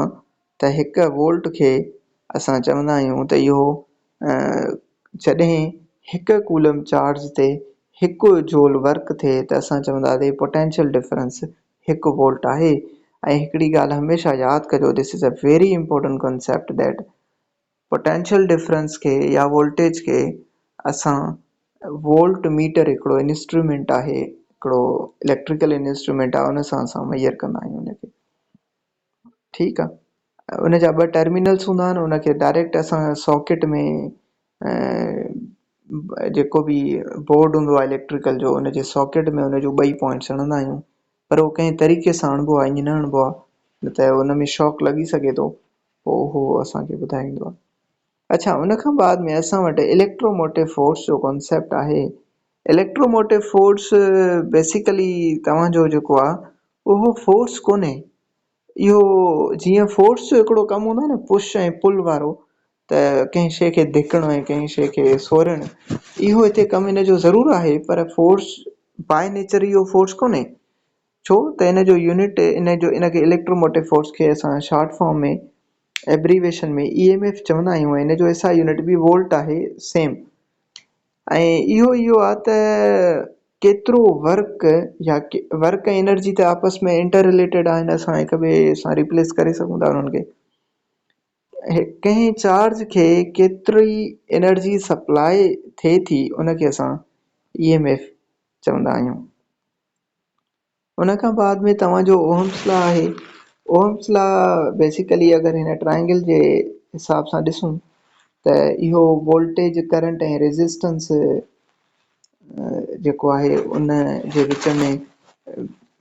त हिकु वोल्ट खे असां चवंदा आहियूं त इहो जॾहिं हिकु कूलम्ब चार्ज ते हिकु जोल वर्क थिए त असां चवंदासीं पोटेंशियल डिफरेंस 1 वोल्ट आहे। ऐं हिकिड़ी ॻाल्हि हमेशह यादि कजो, this is a very important concept, that potential difference खे या वोल्टेज खे असां वोल्ट मीटर हिकिड़ो इंस्ट्रूमेंट आहे, हिकिड़ो इलेक्ट्रिकल इंस्ट्रूमेंट आहे, उन सां असां मेजर कंदा आहियूं उनखे। ठीकु आहे, उन जा 2 टर्मिनल्स हूंदा आहिनि, उनखे डायरेक्ट असां सॉकेट में जेको बि बोर्ड हूंदो आहे इलेक्ट्रिकल जो, उनजे सॉकेट में उन जो 2 पॉइंट्स हणंदा आहियूं। पर उहो कंहिं तरीक़े सां हणिबो आहे, ईअं न हणिबो आहे, न त उन में शॉक लॻी सघे थो, पोइ उहो असांखे ॿुधाईंदो आहे। अच्छा, उन खां बाद में असां वटि इलेक्ट्रोमोटिव फोर्स जो कॉन्सेप्ट आहे। इलेक्ट्रोमोटिव फोर्स बेसिकली तव्हांजो जेको आहे उहो फोर्स कोन्हे। इहो जीअं फोर्स जो हिकिड़ो कमु हूंदो आहे न, पुश ऐं पुल वारो, त कंहिं शइ खे धिकणु ऐं कंहिं शइ खे सोरणु, इहो हिते कमु हिन जो ज़रूरु आहे, पर फोर्स बाय नेचर इहो फोर्स कोन्हे। छो त हिन जो यूनिट इनखे इलेक्ट्रोमोटिव फोर्स खे असां शॉर्ट फॉर्म में एब्रीवेशन में EMF चवंदा आहियूं। हिन जो SI यूनिट बि वोल्ट आहे सेम। ऐं इहो आहे त केतिरो वर्क या वर्क ऐं एनर्जी त आपस में इंटर रिलेटेड आहिनि, असां हिक ॿिए सां रिप्लेस करे सघूं था उन्हनि खे। कंहिं चार्ज खे केतिरी एनर्जी सप्लाई थिए थी उनखे असां EMF चवंदा आहियूं। उन खां बाद में तव्हांजो ओहम्स लॉ आहे। ओहम्स लॉ बेसिकली अगरि हिन ट्रायंगल जे हिसाब सां ॾिसूं त इहो वोल्टेज, करंट ऐं रेजिस्टेंस जेको आहे उन जे विच में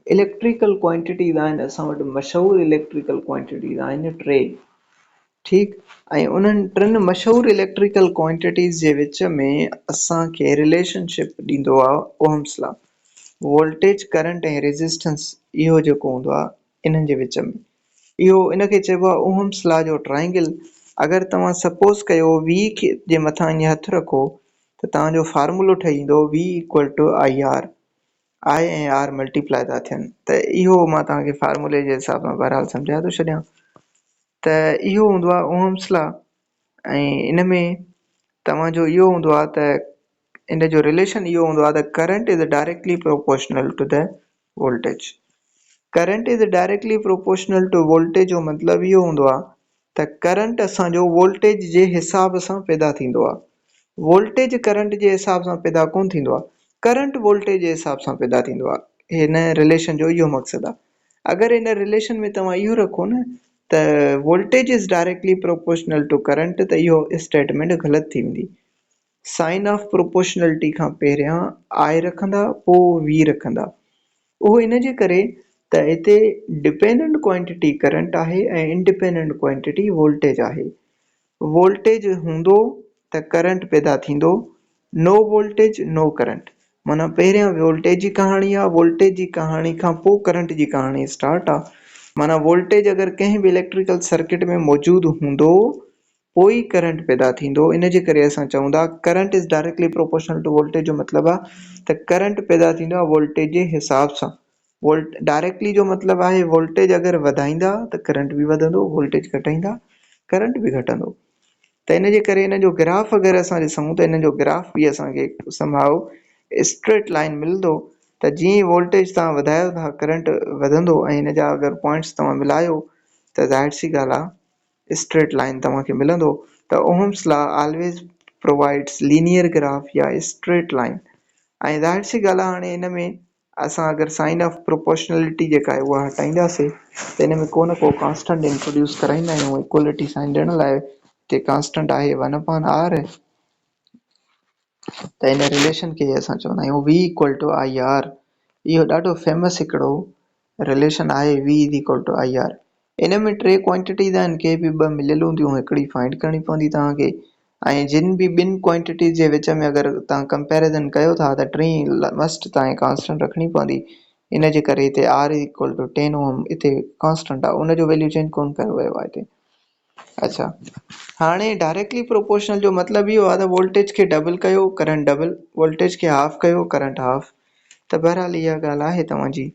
इलेक्ट्रिकल क्वांटिटीज़ आहिनि। असां वटि मशहूरु इलेक्ट्रिकल क्वांटिटीज़ आहिनि 3। ठीकु। ऐं उन्हनि टिनि मशहूरु इलेक्ट्रिकल क्वांटिटीज़ जे विच में असांखे रिलेशनशिप ॾींदो आहे ओहम्स लॉ। वोल्टेज, करंट ऐं रेज़िस्टेंस इहो जेको हूंदो आहे इन्हनि जे विच में, इहो इनखे चइबो आहे ओहम्स लॉ जो ट्राइंगल। अगरि तव्हां सपोज़ कयो V खे जे मथां ईअं हथु रखो त तव्हांजो फार्मूलो ठही ईंदो V equal to IR। I ऐं R मल्टीप्लाई था थियनि, त इहो मां तव्हांखे फार्मूले जे हिसाब सां बहरहाल सम्झाए थो छॾियां। त इहो हूंदो आहे ओहम्स लॉ। ऐं इन में तव्हांजो इहो हूंदो आहे त इन जो रिलेशन इहो हूंदो आहे त current is directly proportional to the voltage. Current is directly proportional to voltage जो मतिलबु इहो हूंदो आहे त करंट असांजो वोल्टेज जे हिसाब सां पैदा थींदो आहे। वोल्टेज करंट जे हिसाब सां पैदा कोन थींदो आहे, करंट वोल्टेज जे हिसाब सां पैदा थींदो आहे। हिन रिलेशन जो इहो मक़सदु आहे। अगरि इन रिलेशन में तव्हां इहो रखो न त voltage is directly proportional to current, त इहो स्टेटमेंट ग़लति थी वेंदी। साइन ऑफ प्रोपोर्शनलिटी खां पहिरियां I रखंदा, पोइ V रखंदा। उहो इन जे करे त हिते डिपेंडेंट क्वांटिटी करंट आहे ऐं इंडिपेंडेंट क्वांटिटी वोल्टेज आहे। वोल्टेज हूंदो त करंट पैदा थींदो, नो वोल्टेज नो करंट। माना पहिरियां वोल्टेज जी कहाणी आहे, वोल्टेज जी कहाणी खां पोइ करंट जी कहाणी स्टार्ट आहे। माना वोल्टेज अगरि कंहिं बि इलेक्ट्रिकल सर्किट में मौजूदु हूंदो पोइ ई करंट पैदा थींदो। इन जे करे असां चऊं था current is directly proportional to voltage जो मतिलबु आहे त करंट पैदा थींदो आहे वोल्टेज जे हिसाब सां। डायरेक्टली जो मतिलबु आहे वोल्टेज अगरि वधाईंदा त करंट बि वधंदो, वोल्टेज घटाईंदा करंट बि घटंदो। त इन जे करे इन जो ग्राफ अगरि असां ॾिसूं त इन जो ग्राफ बि असांखे संभाव स्ट्रेट लाइन मिलंदो। त जीअं ई वोल्टेज तव्हां वधायो था करंट वधंदो, ऐं इन जा अगरि पॉइंट्स तव्हां मिलायो त ज़ाहिर सी ॻाल्हि आहे स्ट्रेट लाइन तव्हांखे मिलंदो। त Ohm's law always provides linear graph या स्ट्रेट लाइन। ऐं ज़ाहिर सी ॻाल्हि आहे हाणे इन में असां अगरि साइन ऑफ प्रोपोर्शनलिटी जेका आहे उहा हटाईंदासीं त इन में को न को कांस्टेंट इंट्रोड्यूस कराईंदा आहियूं इक्वलिटी साइन ॾियण लाइ। ते कांस्टेंट आहे 1/r। त इन रिलेशन खे असां चवंदा आहियूं V इक्वल टू IR। इहो ॾाढो फेमस हिकिड़ो रिलेशन आहे V is equal to IR। इन में टे क्वांटिटीज़ आहिनि, के बि ॿ मिलियल हूंदियूं, हिकिड़ी फाइंड करणी पवंदी तव्हांखे। ऐं जिन बि ॿिनि क्वांटिटीज़ जे विच में अगरि तव्हां कंपेरिज़न कयो था त टी मस्ट तव्हांखे कांस्टेंट रखणी पवंदी। इन जे करे हिते R is equal to 10 ohm हिते कांस्टेंट आहे, उनजो वैल्यू चेंज कोन कयो वियो आहे हिते। अच्छा, हाणे डायरेक्टली प्रोपोर्शनल जो मतिलबु इहो आहे त वोल्टेज खे डबल कयो करंट डबल, वोल्टेज खे हाफ कयो करंट हाफ। त बहरहाल इहा ॻाल्हि आहे तव्हांजी।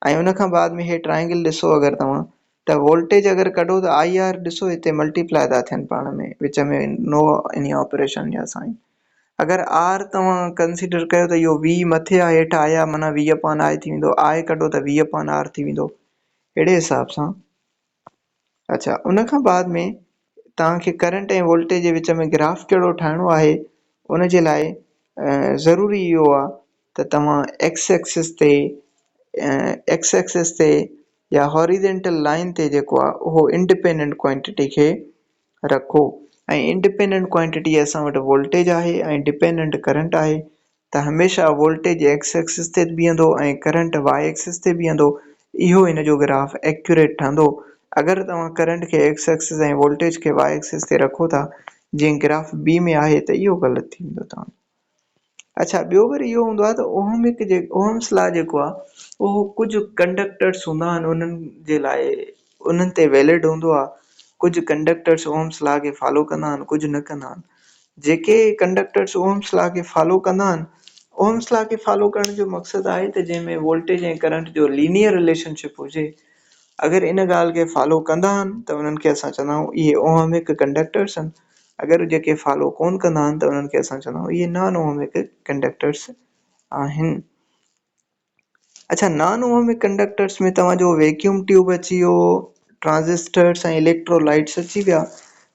ऐं उन खां बाद में हे ट्राइंगल ॾिसो अगरि तव्हां त वोल्टेज अगरि कढो त IR ॾिसो हिते मल्टीप्लाई था थियनि पाण में, विच में नो इन ऑपरेशन या साइन। अगरि R तव्हां कंसीडर कयो त इहो V मथे आहे हेठि आया माना V/I थी वेंदो, I कढो त V/R थी वेंदो, अहिड़े हिसाब सां। अच्छा, उन खां बाद में तव्हांखे करंट ऐं वोल्टेज जे विच में ग्राफ कहिड़ो ठाहिणो आहे, उन जे लाइ ज़रूरी इहो आहे त तव्हां एक्स एक्सिस ते या हॉरिजेंटल लाइन ते जेको आहे उहो इंडिपेंडेंट क्वांटिटी खे रखो। ऐं इंडिपेंडेंट क्वांटिटी असां वटि वोल्टेज आहे ऐं डिपेंडेंट करंट आहे। त हमेशह वोल्टेज एक्स एक्सिस ते बीहंदो ऐं करंट वाई एक्सिस ते बीहंदो। इहो हिन जो ग्राफ एक्यूरेट ठहंदो। अगरि तव्हां करंट खे एक्स एक्सिस ऐं वोल्टेज खे वाई एक्सिस ते रखो था जीअं ग्राफ बी में आहे त इहो ग़लति थी वेंदो तव्हां। अच्छा, ॿियो वरी इहो हूंदो आहे त ओहम्स लॉ जेको आहे उहो कुझु कंडक्टर्स हूंदा आहिनि उन्हनि जे लाइ उन्हनि ते वैलिड हूंदो आहे। कुझु कंडक्टर्स ओहम्स लॉ खे फॉलो कंदा आहिनि, कुझु न कंदा आहिनि। जेके कंडक्टर्स ओहम्स लॉ खे फॉलो कंदा आहिनि, ओहम्स लॉ खे फॉलो करण जो मक़सदु आहे त जंहिंमें वोल्टेज ऐं करंट जो लीनियर रिलेशनशिप हुजे। अगरि इन ॻाल्हि खे फॉलो कंदा आहिनि त उन्हनि खे असां चवंदा आहियूं इहे ओहमिक कंडक्टर्स आहिनि। अगरि जेके फॉलो कोन कंदा आहिनि त उन्हनि खे असां चवंदा आहियूं इहे नॉन ओहमिक कंडक्टर्स आहिनि। अच्छा, नॉन ओहमिक कंडक्टर्स में तव्हांजो वैक्यूम ट्यूब अची वियो, ट्रांजिस्टर्स ऐं इलेक्ट्रोलाइट्स अची विया।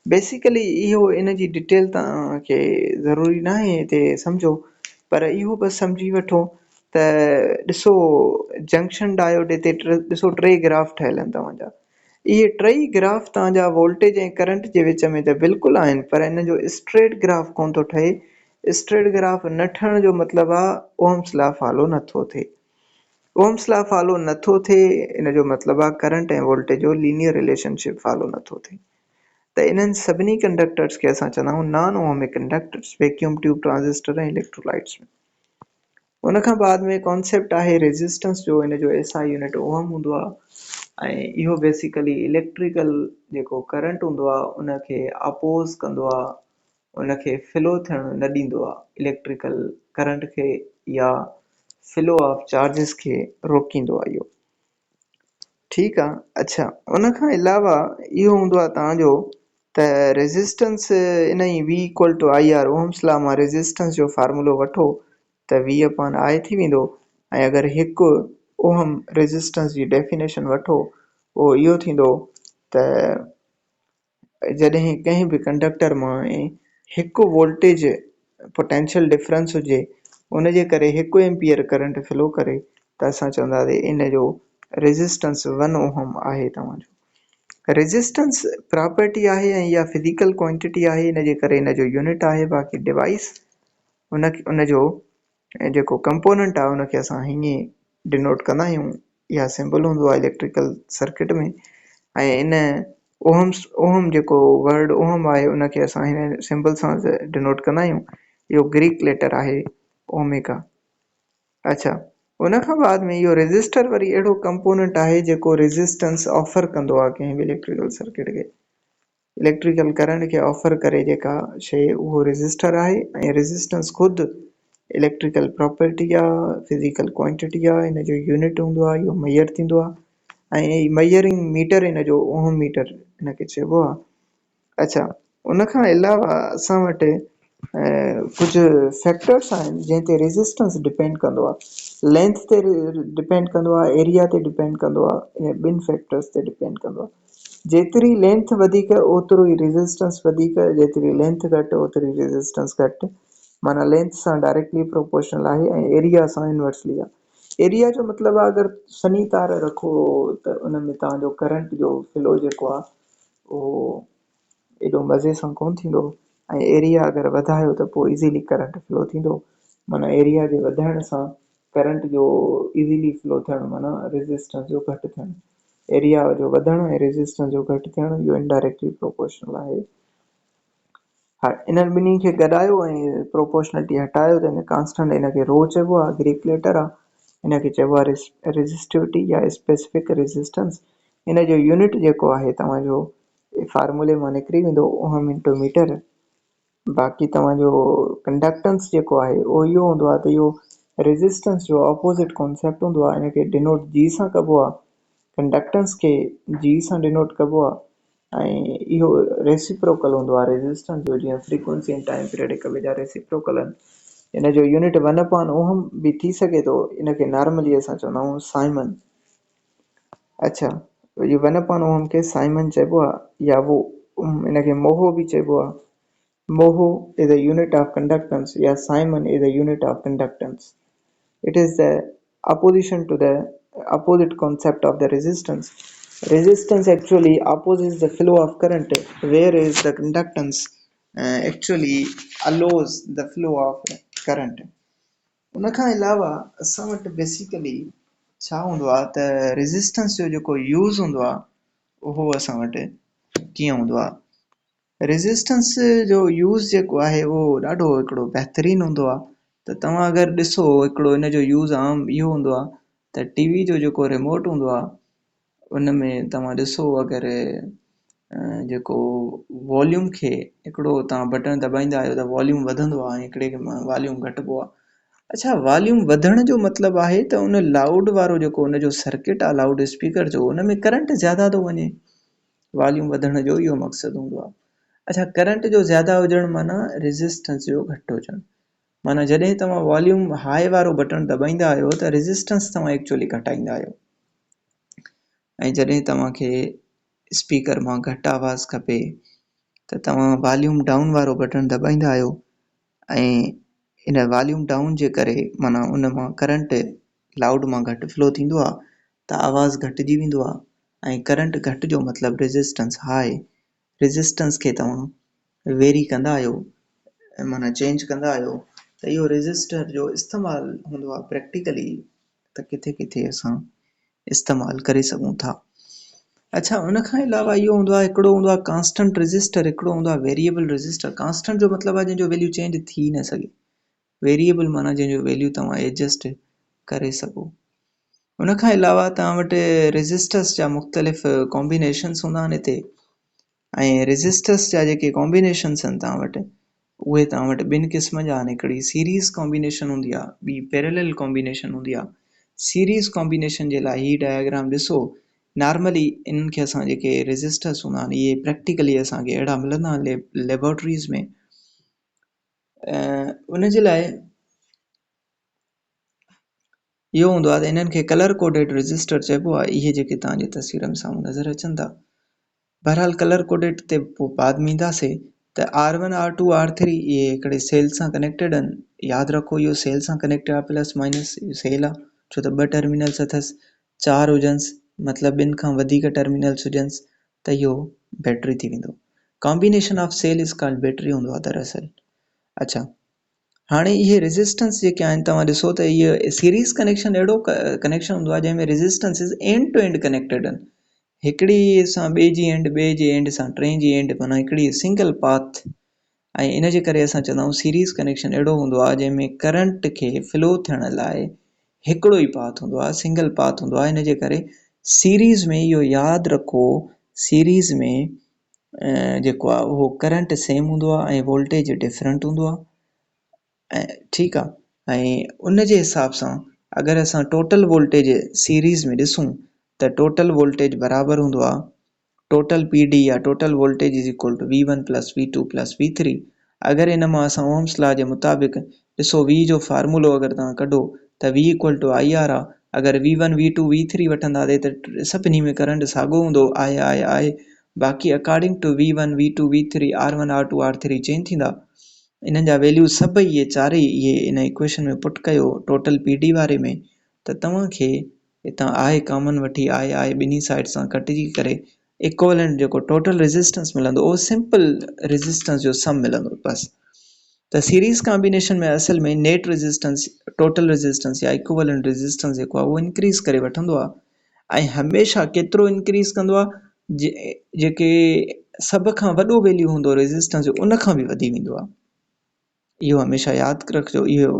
बेसिकली इहो इन जी डिटेल तव्हांखे ज़रूरी न आहे हिते सम्झो, पर इहो बसि सम्झी वठो त ॾिसो जंक्शन डायोड हिते ॾिसो टे ग्राफ ठहियल आहिनि तव्हांजा। इहे टई ग्राफ तव्हांजा वोल्टेज ऐं करंट जे विच में त बिल्कुलु आहिनि, पर इन जो स्ट्रेट ग्राफ कोन थो ठहे। स्ट्रेट ग्राफ न ठहण जो मतिलबु आहे ओहम्स लॉ फॉलो नथो थिए। ओहम्स लॉ फॉलो नथो थिए इन जो मतिलबु आहे करंट ऐं वोल्टेज जो लीनियर रिलेशनशिप फॉलो नथो थिए। त त इन्हनि सभिनी कंडक्टर्स खे असां चवंदा आहियूं non ohmic conductors, vacuum tube transistor ऐं इलेक्ट्रोलाइट्स में। उन खां बाद में कॉन्सेप्ट आहे रेज़िस्टेंस जो, हिन जो SI यूनिट ओहम हूंदो आहे ऐं इहो बेसिकली इलेक्ट्रिकल जेको करंट हूंदो आहे उनखे अपोज़ कंदो आहे, उनखे फ्लो थियणु न ॾींदो आहे, इलेक्ट्रिकल करंट खे या फ्लो ऑफ चार्जिस खे रोकींदो आहे इहो। ठीकु आहे। अच्छा, उन खां अलावा इहो हूंदो आहे तव्हांजो त रेज़िस्टेंस इन ई V equal to IR, Ohm's law मां रेज़िस्टेंस जो फार्मूलो वठो त V अपॉन I थी वेंदो, ऐं अगरि हिकु ओहम रेज़िस्टेंस जी डेफिनेशन वठो उहो इहो थींदो त जॾहिं कंहिं बि कंडक्टर मां हिकु वोल्टेज पोटेंशियल डिफरेंस हुजे, उनजे करे 1 एम्पियर करंट फ्लो करे, त असां चवंदासीं इन जो रेज़िस्टेंस 1 ओहम आहे तव्हांजो। रेज़िस्टेंस प्रॉपर्टी आहे ऐं इहा फिज़िकल क्वांटिटी आहे, इन जे करे इन जो यूनिट आहे। बाक़ी डिवाइस उनजो जेको कंपोनेंट आहे उनखे असां हीअं डिनोट कंदा आहियूं, इहा सिंबल हूंदो आहे इलेक्ट्रिकल सर्किट में। ऐं इन ओहम जेको वर्ड ओहम आहे उनखे असां हिन सिंबल सां डिनोट कंदा आहियूं, इहो ग्रीक लेटर आहे ओमेगा। अच्छा, उन खां बाद में इहो रेज़िस्टर वरी अहिड़ो कंपोनेंट आहे जेको रेज़िस्टेंस ऑफर कंदो आहे कंहिं बि इलेक्ट्रिकल सर्किट खे, इलेक्ट्रिकल करंट खे ऑफर करे जेका शइ उहो रेज़िस्टर आहे। ऐं रेज़िस्टेंस ख़ुदि इलेक्ट्रिकल प्रॉपर्टी आहे, फिज़िकल क्वांटिटी आहे, इन जो यूनिट हूंदो आहे, इहो मेजर थींदो आहे ऐं मेजरिंग मीटर इन जो ओहम मीटर इनखे चइबो आहे। अच्छा, उन खां अलावा असां वटि कुझु फैक्टर्स आहिनि जंहिं ते रेज़िस्टेंस डिपेंड कंदो आहे, लेंथ ते डिपेंड कंदो आहे, एरिया ते डिपेंड कंदो आहे, इन ॿिनि फैक्टर्स ते डिपेंड कंदो आहे। जेतिरी लेंथ वधीक ओतिरो ई रेज़िस्टेंस वधीक, जेतिरी लेंथ घटि ओतिरी रेज़िस्टेंस घटि, माना लेंथ सां डायरेक्टली प्रोपोर्शनल आहे ऐं एरिया सां इनवर्सली आहे। एरिया जो मतिलबु आहे अगरि सनी तार रखो त उन में तव्हांजो करंट जो फ्लो जेको आहे उहो एॾो मज़े सां कोन थींदो, ऐं एरिया अगरि वधायो त पोइ इज़ीली करंट फ्लो थींदो। माना एरिया जे वधाइण सां करंट जो इज़ीली फ्लो थियणु माना रेज़िस्टेंस जो घटि थियणु, एरिया जो वधणु ऐं रेज़िस्टेंस जो घटि थियणु, इहो इनडायरेक्टली प्रोपोर्शनल आहे। हा, इन्हनि ॿिन्ही खे गॾायो ऐं प्रोपोर्शनलिटी हटायो त हिन कांस्टेंट इनखे रो चइबो आहे, ग्रीक लेटर आहे, इनखे चइबो आहे रेज़िस्टिविटी या स्पेसिफिक रेज़िस्टेंस। इन जो यूनिट जेको आहे तव्हांजो फार्मूले मां निकिरी वेंदो, ओहम इंटू मीटर। बाक़ी तव्हांजो कंडक्टेंस जेको आहे उहो इहो हूंदो आहे त इहो रेज़िस्टेंस जो ऑपोज़िट कॉन्सेप्ट हूंदो आहे, इनखे डिनोट जी सां कबो आहे, कंडक्टेंस खे जी सां डिनोट कबो आहे, ऐं इहो रेसिप्रोकल हूंदो आहे रेज़िस्टेंस जो, जीअं फ्रीक्वेंसी ऐं टाइम पीरियड हिक ॿिए जा रेसिप्रोकल आहिनि। इन जो यूनिट 1 अपॉन ओहम बि थी सघे थो, इनखे नॉर्मली असां चवंदा आहियूं साइमन। अच्छा, इहो 1 अपॉन ओहम खे साइमन चइबो आहे, या वो इनखे मोहो बि चइबो आहे। Moho is a unit of conductance, या Simon is a unit of conductance. It is the opposition to the opposite concept of the resistance. Resistance actually opposes the flow of current, whereas the conductance actually allows the flow of current. उन खां अलावा असां वटि basically छा हूंदो आहे त resistance जो जेको यूज़ हूंदो आहे उहो असां वटि कीअं हूंदो आहे। रेज़िस्टेंस जो यूज़ जेको आहे उहो ॾाढो हिकिड़ो बहितरीनु हूंदो आहे। त तव्हां अगरि ॾिसो हिकिड़ो इन जो यूज़ आम इहो हूंदो आहे त टीवी जो जेको रिमोट हूंदो आहे उन में तव्हां ॾिसो अगरि जेको वॉल्यूम खे हिकिड़ो तव्हां बटन दॿाईंदा आहियो त वॉल्यूम वधंदो आहे ऐं हिकिड़े खे वॉल्यूम घटिबो आहे। अच्छा, वॉल्यूम वधण जो मतिलबु आहे त उन लाउड वारो जेको उन जो सर्किट आहे लाउड स्पीकर जो, उन में करंट ज़्यादा थो वञे, वॉल्यूम वधण जो इहो मक़सदु हूंदो आहे। अच्छा, करंट जो ज़्यादा हुजणु माना रेज़िस्टेंस जो घटि हुजणु, माना जॾहिं तव्हां वॉल्यूम हाई वारो बटन दॿाईंदा आहियो त रेज़िस्टेंस तव्हां एक्चुअली घटाईंदा आहियो, ऐं जॾहिं तव्हांखे स्पीकर मां घटि आवाज़ खपे त तव्हां वॉल्यूम डाउन वारो बटन दॿाईंदा आहियो, ऐं इन वॉल्यूम डाउन जे करे माना उन मां करंट लाउड मां घटि फ्लो थींदो आहे त आवाज़ घटिजी वेंदो आहे, ऐं करंट घटि जो मतिलबु रेज़िस्टेंस हाई। रेज़िस्टेंस खे तव्हां वेरी कंदा आहियो, माना चेंज कंदा आहियो, त इहो रेज़िस्टर जो इस्तेमालु हूंदो आहे प्रैक्टिकली, त किथे किथे असां इस्तेमालु करे सघूं था। अच्छा, उन खां अलावा इहो हूंदो आहे, हिकिड़ो हूंदो आहे कांस्टेंट रजिस्टर, हिकिड़ो हूंदो आहे वेरिएबल रजिस्टर। कांस्टेंट जो मतिलबु आहे जंहिंजो वैल्यू चेंज थी न सघे। वेरिएबल माना जंहिंजो वैल्यू तव्हां एडजस्ट करे सघो। उन खां अलावा तव्हां वटि रजिस्टर्स जा मुख़्तलिफ़ कॉम्बिनेशन्स हूंदा आहिनि हिते, ऐं रजिस्टर्स जा जेके कॉम्बिनेशन्स आहिनि तव्हां वटि, उहे तव्हां वटि ॿिनि क़िस्म जा आहिनि। हिकिड़ी सीरीज़ कॉम्बिनेशन हूंदी आहे, ॿी पैरेलल कॉम्बिनेशन हूंदी आहे। सीरीज़ कॉम्बिनेशन जे लाइ हीउ डायग्राम ॾिसो। नॉर्मली इन्हनि खे असां जेके रजिस्टर्स हूंदा आहिनि, इहे प्रैक्टिकली असांखे अहिड़ा मिलंदा आहिनि लेबोरेटरीज़ में। उन जे लाइ इहो हूंदो आहे त इन्हनि खे कलर कोडेड रजिस्टर चइबो आहे। इहे जेके तव्हांजे तस्वीर में साम्हूं नज़र अचनि था, बहरहाल कलर कोडेड ते पोइ बाद में ईंदासीं। त R1 R2 R3 इहे हिकिड़े सेल सां कनेक्टेड आहिनि। यादि रखो, इहो सेल सां कनेक्टेड आहे, प्लस माइनस इहो सेल आहे, छो त ॿ टर्मिनल्स अथसि। 4 हुजन्स मतिलबु ॿिनि खां वधीक टर्मिनल्स हुजन्स त इहो बैटरी थी वेंदो। Combination of cell is called battery हूंदो आहे दरअसल। अच्छा, हाणे इहे रेज़िस्टेंस जेके आहिनि, तव्हां ॾिसो त इहे सीरीज़ कनेक्शन अहिड़ो कनेक्शन हूंदो आहे जंहिंमें resistance end to end connected आहिनि। हिकिड़ी सां ॿिए जी एंड, ॿिए जे एंड सां टे जी एंड, माना हिकिड़ी सिंगल पाथ। ऐं इन जे करे असां चवंदा आहियूं सीरीज़ कनेक्शन अहिड़ो हूंदो आहे जंहिंमें करंट खे फ्लो थियण लाइ हिकिड़ो ई पाथ हूंदो आहे, सिंगल पाथ हूंदो आहे। इन जे करे सीरीज़ में इहो यादि रखो, सीरीज़ में जेको आहे उहो करंट सेम हूंदो आहे ऐं वोल्टेज डिफरेंट हूंदो आहे। ठीकु आहे। ऐं उन जे हिसाब सां अगरि असां टोटल वोल्टेज सीरीज़ में ॾिसूं त टोटल वोल्टेज बराबरि हूंदो आहे टोटल पी डी या total voltage is equal to V1 plus V2 plus V3। अगरि इन मां असां ओम्स लॉ जे मुताबिक़ ॾिसो, V जो फार्मूलो अगरि तव्हां कढो त V इक्वल टू IR आहे। अगरि V1 V2 V3 वठंदासीं त सभिनी में करंट साॻियो हूंदो, आहे। बाक़ी according two V1 V2 V3 R1 R2 R3 change थींदा। इन्हनि जा वैल्यू सभई इहे चारई इहे इन इक्वेशन में पुट कयो टोटल पी डी वारे में, त तव्हांखे हितां आहे कॉमन वठी आहे ॿिन्ही साइड सां कटिजी करे इक्वलेंट जेको टोटल रेज़िस्टेंस मिलंदो, उहो सिंपल रेज़िस्टेंस जो सम मिलंदो बस। त सीरीज़ कॉम्बिनेशन में असल में नेट रेज़िस्टेंस, टोटल रेज़िस्टेंस या इक्वलेंट रेज़िस्टेंस जेको आहे उहो इंक्रीज़ करे वठंदो आहे। ऐं हमेशह केतिरो इंक्रीज़ कंदो आहे, जेके सभ खां वॾो वैल्यू हूंदो रेज़िस्टेंस जो, उन खां बि वधी वेंदो आहे। इहो हमेशह यादि रखिजो, इहो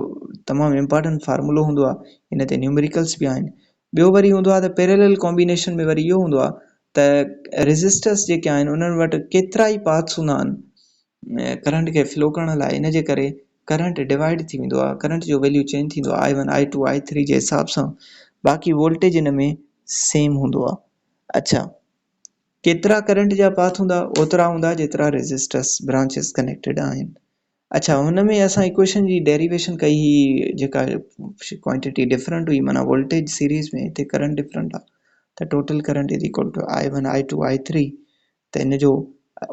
तमामु इम्पॉर्टेंट फार्मूलो हूंदो आहे। इन ते न्यूमेरिकल्स बि आहिनि। ॿियो वरी हूंदो आहे त पैरेलल कॉम्बिनेशन में वरी इहो हूंदो आहे त रेज़िस्टर्स जेके आहिनि उन्हनि वटि केतिरा ई पाथ्स हूंदा आहिनि करंट खे फ्लो करण लाइ। इन जे करे करंट डिवाइड थी वेंदो आहे, करंट जो वैल्यू चेंज थींदो आहे I1 I2 I3 जे हिसाब सां। बाक़ी वोल्टेज इन में सेम हूंदो आहे। अच्छा, केतिरा करंट जा पाथ हूंदा, ओतिरा हूंदा जेतिरा रेज़िस्टर्स ब्रांचेस कनेक्टेड आहिनि। अच्छा, हुन में असां इक्वेशन जी डेरिवेशन कई हुई, जेका क्वांटिटी डिफरेंट हुई, माना वोल्टेज सीरीज़ में हिते करंट डिफरेंट आहे, त total current is equal to I1 I2 I3। त इन जो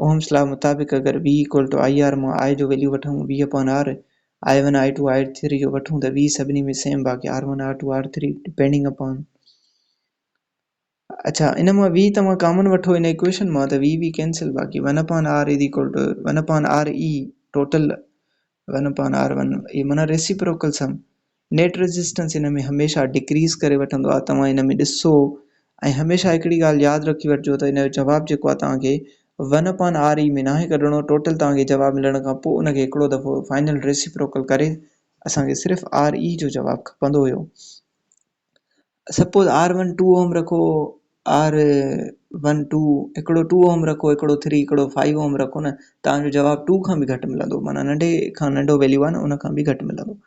ओम्स लॉ मुताबिक़ अगरि V इक्वल टू IR मां I जो वैल्यू वठूं V/R, I1 I2 I3 जो वठूं त V सभिनी में सेम, बाक़ी R1 R2 R3 depending upon. अच्छा, इन मां V तव्हां कॉमन वठो इन इक्वेशन मां, त V कैंसिल, बाक़ी 1/R is equal two 1/RE total 1/R1, ये माना रेसिप्रोकल सम। नेट रेज़िस्टेंस इन में हमेशह डिक्रीज़ करे वठंदो आहे। तव्हां इन में ॾिसो ऐं हमेशह हिकिड़ी ॻाल्हि यादि रखी वठिजो त इन जो जवाबु जेको आहे तव्हांखे 1/RE में नाहे कढणो। टोटल तव्हांखे जवाबु मिलण खां पोइ उनखे हिकिड़ो दफ़ो फाइनल रेसिप्रोकल करे असांखे सिर्फ़ु RE जो जवाबु खपंदो हुयो। सपोज़ R1 2 ओम रखो, R1 2 हिकिड़ो 2 ओम रखो, हिकिड़ो 3, हिकिड़ो 5 ओम रखो न, तव्हांजो जवाबु 2 खां बि घटि मिलंदो, माना नंढे खां नंढो वैल्यू आहे न, उन खां बि घटि मिलंदो।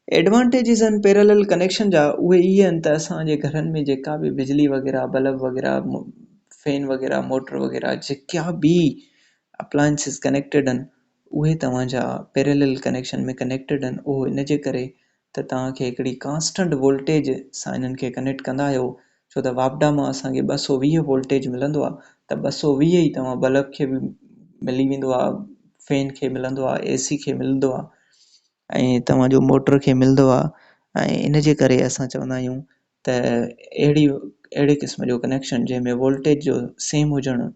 एडवांटेजिस आहिनि पैरेलल कनेक्शन जा, उहे इहे आहिनि त असांजे घरनि में जेका बि बिजली वग़ैरह, बल्ब वग़ैरह, फैन वग़ैरह, मोटर वग़ैरह, जेका बि अप्लायंसिस कनेक्टेड आहिनि, उहे तव्हांजा पैरेलल कनेक्शन में कनेक्टेड आहिनि। उहो इन जे करे त तव्हांखे हिकिड़ी कांस्टेंट वोल्टेज सां इन्हनि खे कनेक्ट कंदा आहियो, छो त वापडा मां असांखे 220 वोल्टेज मिलंदो आहे, त 220 ई तव्हां बल्ब खे बि मिली वेंदो आहे, फैन खे मिलंदो आहे, AC खे मिलंदो आहे, ऐं तव्हांजो मोटर खे मिलंदो आहे। ऐं इन जे करे असां चवंदा आहियूं त अहिड़े क़िस्म जो कनेक्शन जंहिंमें वोल्टेज जो सेम हुजणु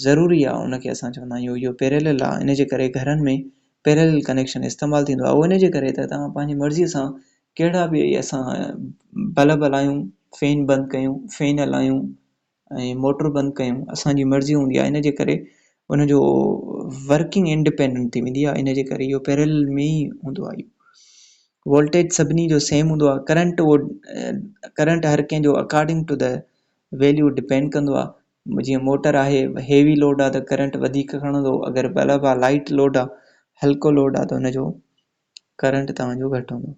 ज़रूरी आहे, उनखे असां चवंदा आहियूं इहो पैरेलल आहे। इन जे करे घरनि में पैरेलल कनेक्शन इस्तेमालु थींदो आहे। उहो इन जे करे त तव्हां पंहिंजी मर्ज़ीअ सां कहिड़ा बि असां बल्ब हलायूं, फैन बंदि कयूं, फैन हलायूं, ऐं मोटर बंदि कयूं असांजी मर्ज़ी हूंदी आहे इन जे करे उनजो वर्किंग इंडिपेंडेंट थी वेंदी आहे इन जे करे इहो पैरेलल में ई हूंदो आहे इहो वोल्टेज सभिनी जो सेम हूंदो आहे करंट हर कंहिंजो according to the value depend कंदो आहे जीअं मोटर आहे हेवी लोड आहे त करंट वधीक खणंदो अगरि बल्ब आहे लाइट लोड आहे हल्को लोड आहे त हुनजो करंट तव्हांजो घटि हूंदो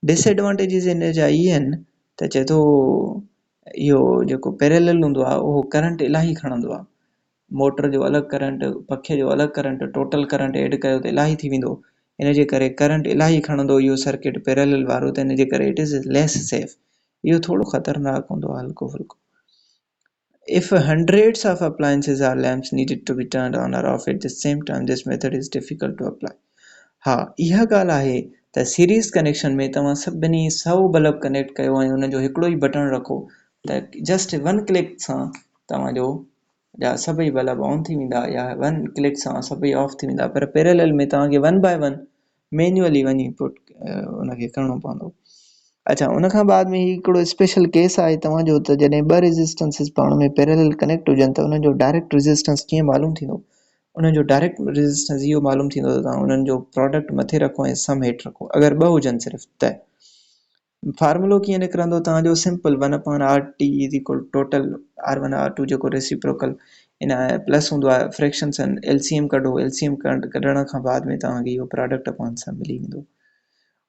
डिसएडवांटेजिस इन जा इहे आहिनि त चए थो इहो जेको पैरेलल हूंदो आहे उहो करंट इलाही खणंदो आहे मोटर जो अलॻि करंट पखे जो अलॻि करंट टोटल करंट एड कयो त इलाही थी वेंदो इन जे करे करंट इलाही खणंदो इहो सर्किट पैरेलल वारो त इन जे करे इट इज़ लेस सेफ इहो थोरो ख़तरनाक हूंदो आहे हल्को फुल्को If hundreds of appliances or lamps needed to be turned on or off at the same time, this method is difficult to apply. हा इहा ॻाल्हि आहे त सीरीज़ कनेक्शन में तव्हां सभिनी 100 बल्ब कनेक्ट कयो ऐं हुनजो हिकिड़ो ई बटण रखो त जस्ट वन क्लिक सां तव्हांजो या सभई बल्ब ऑन थी वेंदा या वन क्लिक सां सभई ऑफ थी वेंदा पर पैरेलल में तव्हांखे वन बाय वन मैन्युअली वञी उनखे करिणो पवंदो अच्छा उन खां बाद में हिकिड़ो स्पेशल केस आहे तव्हांजो त जॾहिं ॿ रेज़िस्टेंसिस पाण में पैरेलल कनेक्ट हुजनि त उन्हनि जो डायरेक्ट रेज़िस्टेंस कीअं मालूम थींदो उन्हनि जो डायरेक्ट रेज़िस्टेंस इहो मालूम थींदो त तव्हां उन्हनि जो प्रोडक्ट मथे रखो ऐं सम हेठि रखो अगरि ॿ हुजनि सिर्फ़ु त फार्मूलो कीअं निकिरंदो तव्हांजो simple 1/RT is equal total R1 R2 जेको रेसिप्रोकल इन प्लस हूंदो आहे फ्रैक्शंस आहिनि LCM कढो LCM कढण खां बाद में तव्हांखे इहो प्रोडक्ट अपॉन सां मिली वेंदो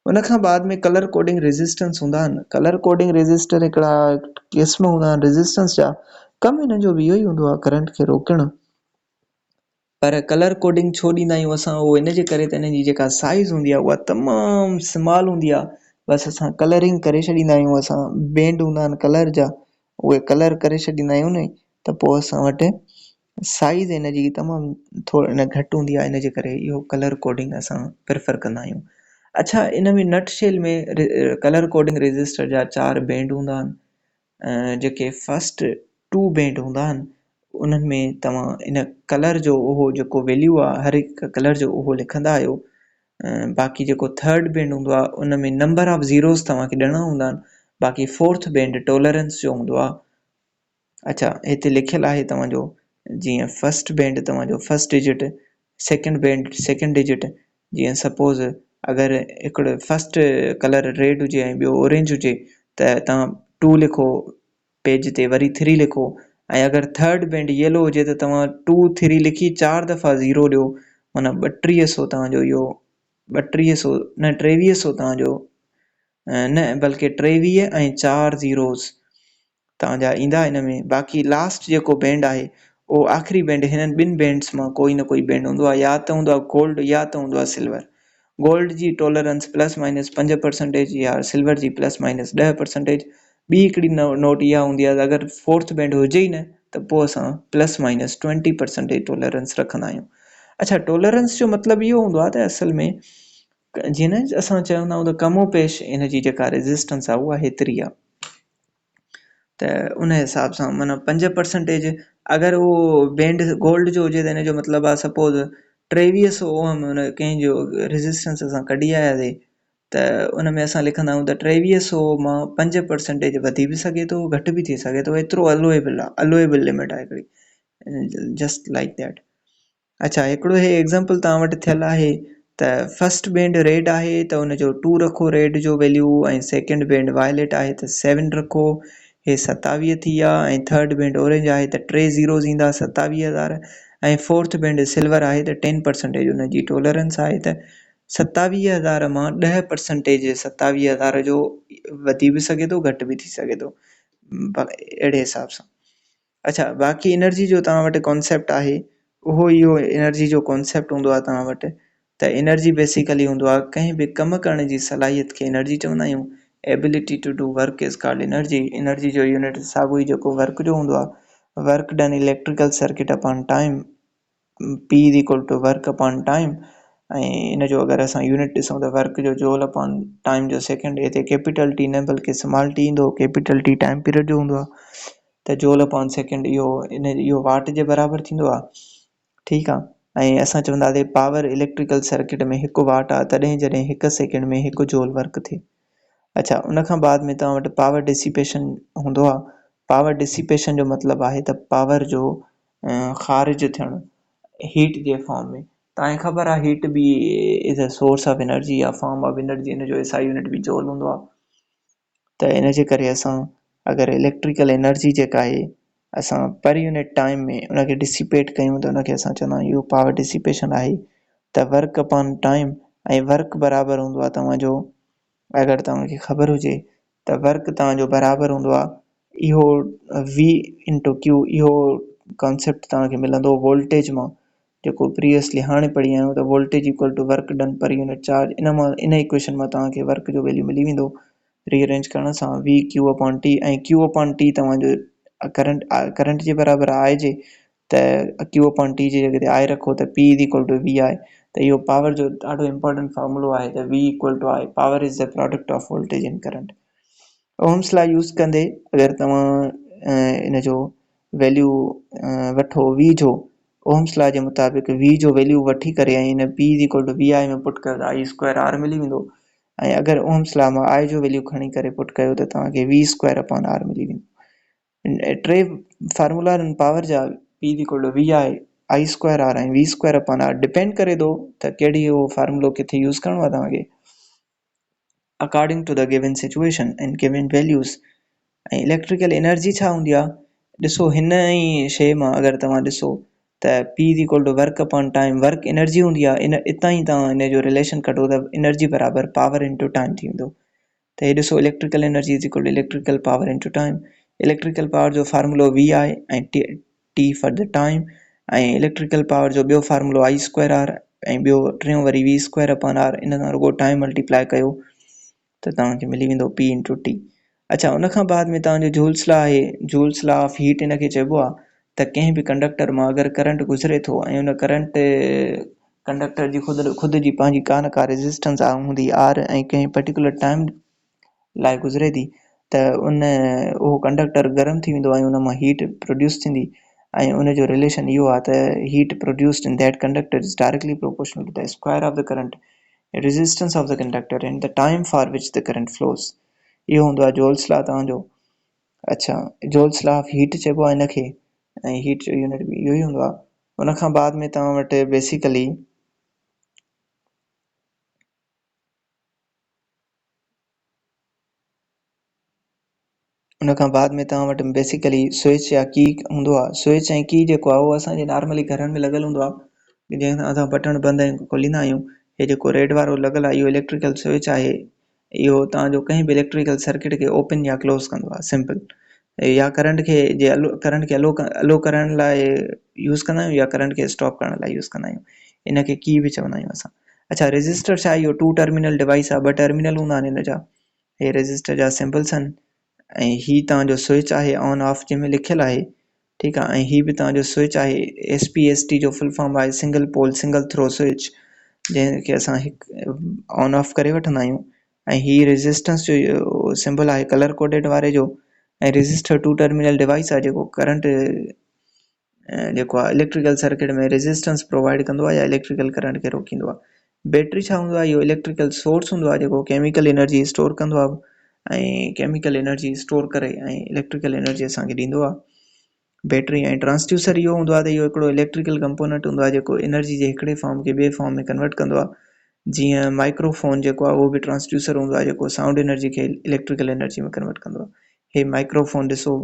उन खां बाद में कलर कोडिंग रेज़िस्टेंस हूंदा आहिनि कलर कोडिंग रेज़िस्टर हिकिड़ा क़िस्म हूंदा आहिनि रेज़िस्टेंस जा कमु हिन जो बि इहो ई हूंदो आहे करंट खे रोकणु पर कलर कोडिंग छो ॾींदा आहियूं असां उहो इन जे करे त इन जी जेका साइज़ हूंदी आहे उहा तमामु स्मॉल हूंदी आहे बसि असां कलरिंग करे छॾींदा आहियूं असां बैंड हूंदा आहिनि कलर जा उहे कलर करे छॾींदा आहियूं न त पोइ असां वटि साइज़ इन जी तमामु थोरो इन घटि हूंदी आहे इन जे करे इहो कलर कोडिंग असां प्रिफर कंदा आहियूं अच्छा इन में नट शेल में कलर कोडिंग रेज़िस्टर जा 4 बैंड हूंदा आहिनि जेके फस्ट 2 बैंड हूंदा आहिनि उन्हनि में तव्हां इन कलर जो उहो जेको वैल्यू आहे हर हिकु कलर जो उहो लिखंदा आहियो बाक़ी जेको थर्ड बैंड हूंदो आहे उन में नंबर ऑफ ज़ीरोस तव्हांखे ॾियणा हूंदा आहिनि बाक़ी फोर्थ बैंड टॉलरेंस जो हूंदो आहे अच्छा हिते लिखियलु आहे तव्हांजो जीअं फस्ट बैंड तव्हांजो first digit second band second digit जीअं सपोज़ अगरि हिकिड़ो फस्ट कलर रेड हुजे ऐं ॿियो ऑरेंज हुजे त तव्हां 2 लिखो पेज ते वरी 3 लिखो ऐं अगरि थर्ड बैंड येलो हुजे त तव्हां 2 3 लिखी 4 दफ़ा ज़ीरो ॾियो माना 3200 तव्हांजो इहो 3200 न 2300 तव्हांजो न बल्कि 23 ऐं 4 ज़ीरोस तव्हांजा ईंदा हिन में बाक़ी लास्ट जेको बैंड आहे उहो आख़िरी बैंड हिननि ॿिनि बैंड्स मां कोई न कोई बैंड हूंदो आहे या त हूंदो आहे गोल्ड या त हूंदो आहे सिल्वर गोल्ड जी टॉलरेंस प्लस माइनस 5% या सिल्वर जी प्लस माइनस 10%। ॿी हिकिड़ी नोट इहा हूंदी आहे त अगरि फोर्थ बैंड हुजे ई न त पोइ असां प्लस माइनस 20% टॉलरेंस रखंदा आहियूं अच्छा टॉलरेंस जो मतिलबु इहो हूंदो आहे त असल में जीअं न असां चवंदा आहियूं त कमो पेश इन जी जेका रेज़िस्टेंस आहे उहा हेतिरी आहे त उन हिसाब सां माना 5% अगरि उहो बैंड गोल्ड जो हुजे त हिन जो मतिलबु आहे सपोज़ 2300 ओम हुन कंहिंजो रेज़िस्टेंस असां कढी आयासीं त उन में असां लिखंदा आहियूं त 2300 मां 5% वधी बि सघे थो घटि बि थी सघे थो एतिरो अलोएबल लिमिट आहे हिकिड़ी जस्ट लाइक दैट अच्छा हिकिड़ो हे एग्ज़ाम्पल तव्हां वटि थियलु आहे त फस्ट बैंड रेड आहे त हुनजो 2 रखो रेड जो वैल्यू ऐं सेकंड बैंड वायलेट आहे त 7 रखो हे 27 थी विया ऐं थर्ड बैंड ऑरेंज आहे त 3 ज़ीरोज़ ईंदा 27,000 ऐं फोर्थ बैंड सिल्वर आहे त 10% हुनजी टॉलरेंस आहे त 27,000 मां 10% 27,000 जो वधी बि सघे थो घटि बि थी सघे थो अहिड़े हिसाब सां अच्छा बाक़ी एनर्जी जो तव्हां वटि कॉन्सेप्ट आहे उहो इहो एनर्जी जो कॉन्सेप्ट हूंदो आहे तव्हां वटि त एनर्जी बेसिकली हूंदो आहे कंहिं बि कमु करण जी सलाहियत खे एनर्जी चवंदा आहियूं ability to do work is called energy जो यूनिट साॻियो ई जेको वर्क जो हूंदो आहे work done electrical circuit upon time P is equal to work upon time ऐं इन जो अगरि असां यूनिट ॾिसूं त वर्क जो जोल अपॉन टाइम जो सेकेंड हिते कैपिटल टी न बल्कि स्मॉल टी ईंदो कैपिटल टी टाइम पीरियड जो हूंदो आहे त जोल अपॉन सेकेंड इहो वाट जे बराबरि थींदो आहे ठीकु आहे ऐं असां चवंदासीं पावर इलेक्ट्रिकल सर्किट में 1 वाट आहे तॾहिं जॾहिं 1 सेकेंड में 1 जोल वर्क थिए अच्छा उन खां बाद में तव्हां वटि पावर डिसिपेशन हूंदो आहे पावर डिसिपेशन जो मतिलबु आहे त पावर जो ख़ारिज थियणु हीट जे फॉर्म में। तव्हांखे ख़बर आहे हीट बि is a source of energy या फॉर्म ऑफ एनर्जी, हिन जो SI यूनिट बि जूल हूंदो आहे। त इन जे करे असां अगरि इलेक्ट्रिकल एनर्जी जेका आहे असां पर यूनिट टाइम में उनखे डिसिपेट कयूं त उनखे असां चवंदा आहियूं इहो पावर डिसिपेशन आहे। त वर्क अपॉन टाइम ऐं वर्क बराबरि हूंदो आहे तव्हांजो, अगरि तव्हांखे ख़बर हुजे त वर्क तव्हांजो बराबरि हूंदो आहे इहो V इंटू क्यू, इहो कॉन्सेप्ट तव्हांखे मिलंदो वोल्टेज मां, जेको प्रीवियसली हाणे पढ़ी आहियूं त voltage equal to work done per unit charge. इन इक्वेशन मां तव्हांखे वर्क जो वैल्यू मिली वेंदो रीअरेंज करण सां V क्यू अपॉन टी, ऐं क्यू अपॉन टी तव्हांजो करंट जे बराबरि आहे जे त क्यू अपॉन टी जी जॻह ते आई रखो त P is equal to V आहे। त इहो पावर जो ॾाढो इंपॉर्टेंट फॉर्मूलो आहे त V इक्वल टू आहे power is the product of voltage इन करंट। ओम्स लॉ यूज़ कंदे अगरि तव्हां इन जो वैल्यू वठो V जो, ओम्स लॉ जे मुताबिक़ V जो वैल्यू वठी करे ऐं हिन P is equal to VI में पुट कयो त I स्क्वायर R मिली वेंदो, ऐं अगरि ओम्स लॉ मां I जो वैल्यू खणी करे पुट कयो त तव्हांखे V स्क्वायर अपॉन R मिली वेंदो। टे फार्मूला आहिनि पावर जा, P is equal to VI, I square R ऐं V square upon R। Depend करे थो त कहिड़ी उहो फार्मूलो किथे यूज़ करिणो आहे तव्हांखे according to the given situation and given values। ऐं इलेक्ट्रिकल एनर्जी छा हूंदी आहे, ॾिसो हिन ई शइ मां अगरि तव्हां ॾिसो त P is equal to work upon time, work energy हूंदी आहे, इन इतां ई तव्हां इन जो रिलेशन कढो त एनर्जी बराबरि पावर इंटू टाइम थी वेंदो। त हे ॾिसो electrical energy is equal to electrical power into time. Electrical power जो फार्मूलो V आहे ऐं T फॉर द टाइम, ऐं इलेक्ट्रिकल पावर जो ॿियो फार्मूलो I स्क्वायर R ऐं ॿियो टियों वरी V स्क्वायर अपॉन R। इन सां रुॻो टाइम मल्टीप्लाई कयो त तव्हांखे मिली वेंदो P इंटू टी। अच्छा, उनखां बाद में तव्हांजो जूल्स लॉ आहे, जूल्स लॉ ऑफ हीट इनखे चइबो आहे त कंहिं बि कंडक्टर मां अगरि करंट गुज़रे थो ऐं उन करंट कंडक्टर जी ख़ुदि जी पंहिंजी का रेजिस्टेंस हूंदी R ऐं कंहिं पर्टिकुलर टाइम लाइ गुज़रे थी त उहो कंडक्टर गरम थी वेंदो ऐं उन मां हीट प्रोड्यूस थींदी, ऐं उन जो रिलेशन इहो आहे त heat produced in that conductor is directly proportional to the square of the current resistance of the conductor and the time for which the current flows। इहो हूंदो आहे जोल्स लॉ तव्हांजो। अच्छा, जोल्स लॉ ऑफ हीट चइबो आहे हिनखे, ऐं हीट जो यूनिट बि इहो ई हूंदो आहे। उनखां बाद में तव्हां वटि बेसिकली स्विच या की हूंदो आहे। स्विच ऐं की जेको आहे उहो असांजे नॉर्मली घरनि में लॻल हूंदो आहे, जंहिंसां असां बटण बंदि ऐं खोलींदा आहियूं। हे जेको रेड वारो लॻल आहे इहो इलेक्ट्रिकल स्विच आहे, इहो तव्हांजो कंहिं बि इलेक्ट्रिकल सर्किट खे ओपन या क्लोज़ कंदो आहे, सिंपल। या करंट खे अलो करण लाइ यूज़ कंदा आहियूं या करंट खे स्टॉप करण लाइ यूज़ कंदा आहियूं, इनखे की बि चवंदा आहियूं असां। अच्छा, रेजिस्टर छा आहे, इहो 2 टर्मिनल डिवाइस आहे, 2 टर्मिनल हूंदा आहिनि हिन जा। हे रेजिस्टर जा सिंबल्स आहिनि, ऐं हीउ तव्हांजो स्विच आहे ऑन ऑफ जंहिंमें लिखियलु आहे, ठीकु आहे। ऐं हीउ बि तव्हांजो स्विच आहे, SPST जो फुल फॉर्म आहे single pole single throw switch, जंहिंखे असां हिकु ऑन ऑफ करे वठंदा आहियूं। ऐं हीउ रेजिस्टेंस जो सिंबल आहे कलर कोडेड वारे जो। ऐं रेजिस्टर 2 टर्मिनल डिवाइस आहे जेको करंट जेको आहे इलेक्ट्रिकल सर्किट में रेजिस्टेंस प्रोवाइड कंदो आहे या इलेक्ट्रिकल करंट खे रोकींदो आहे। बैटरी छा हूंदो आहे, इहो इलेक्ट्रिकल सोर्स हूंदो आहे जेको केमिकल एनर्जी स्टोर कंदो आहे, ऐं केमिकल एनर्जी स्टोर करे ऐं इलेक्ट्रिकल एनर्जी असांखे ॾींदो आहे। बैटरी ऐं ट्रांसड्यूसर इहो हूंदो आहे त इहो हिकिड़ो इलेक्ट्रिकल कंपोनेंट हूंदो आहे जेको एनर्जी जे हिकिड़े फॉर्म खे ॿिए फॉर्म में कन्वर्ट कंदो आहे। जीअं माइक्रोफोन जेको आहे उहो बि ट्रांसड्यूसर हूंदो आहे जेको साउंड एनर्जी खे इलेक्ट्रिकल एनर्जी में कन्वर्ट कंदो आहे। हे माइक्रोफोन ॾिसो,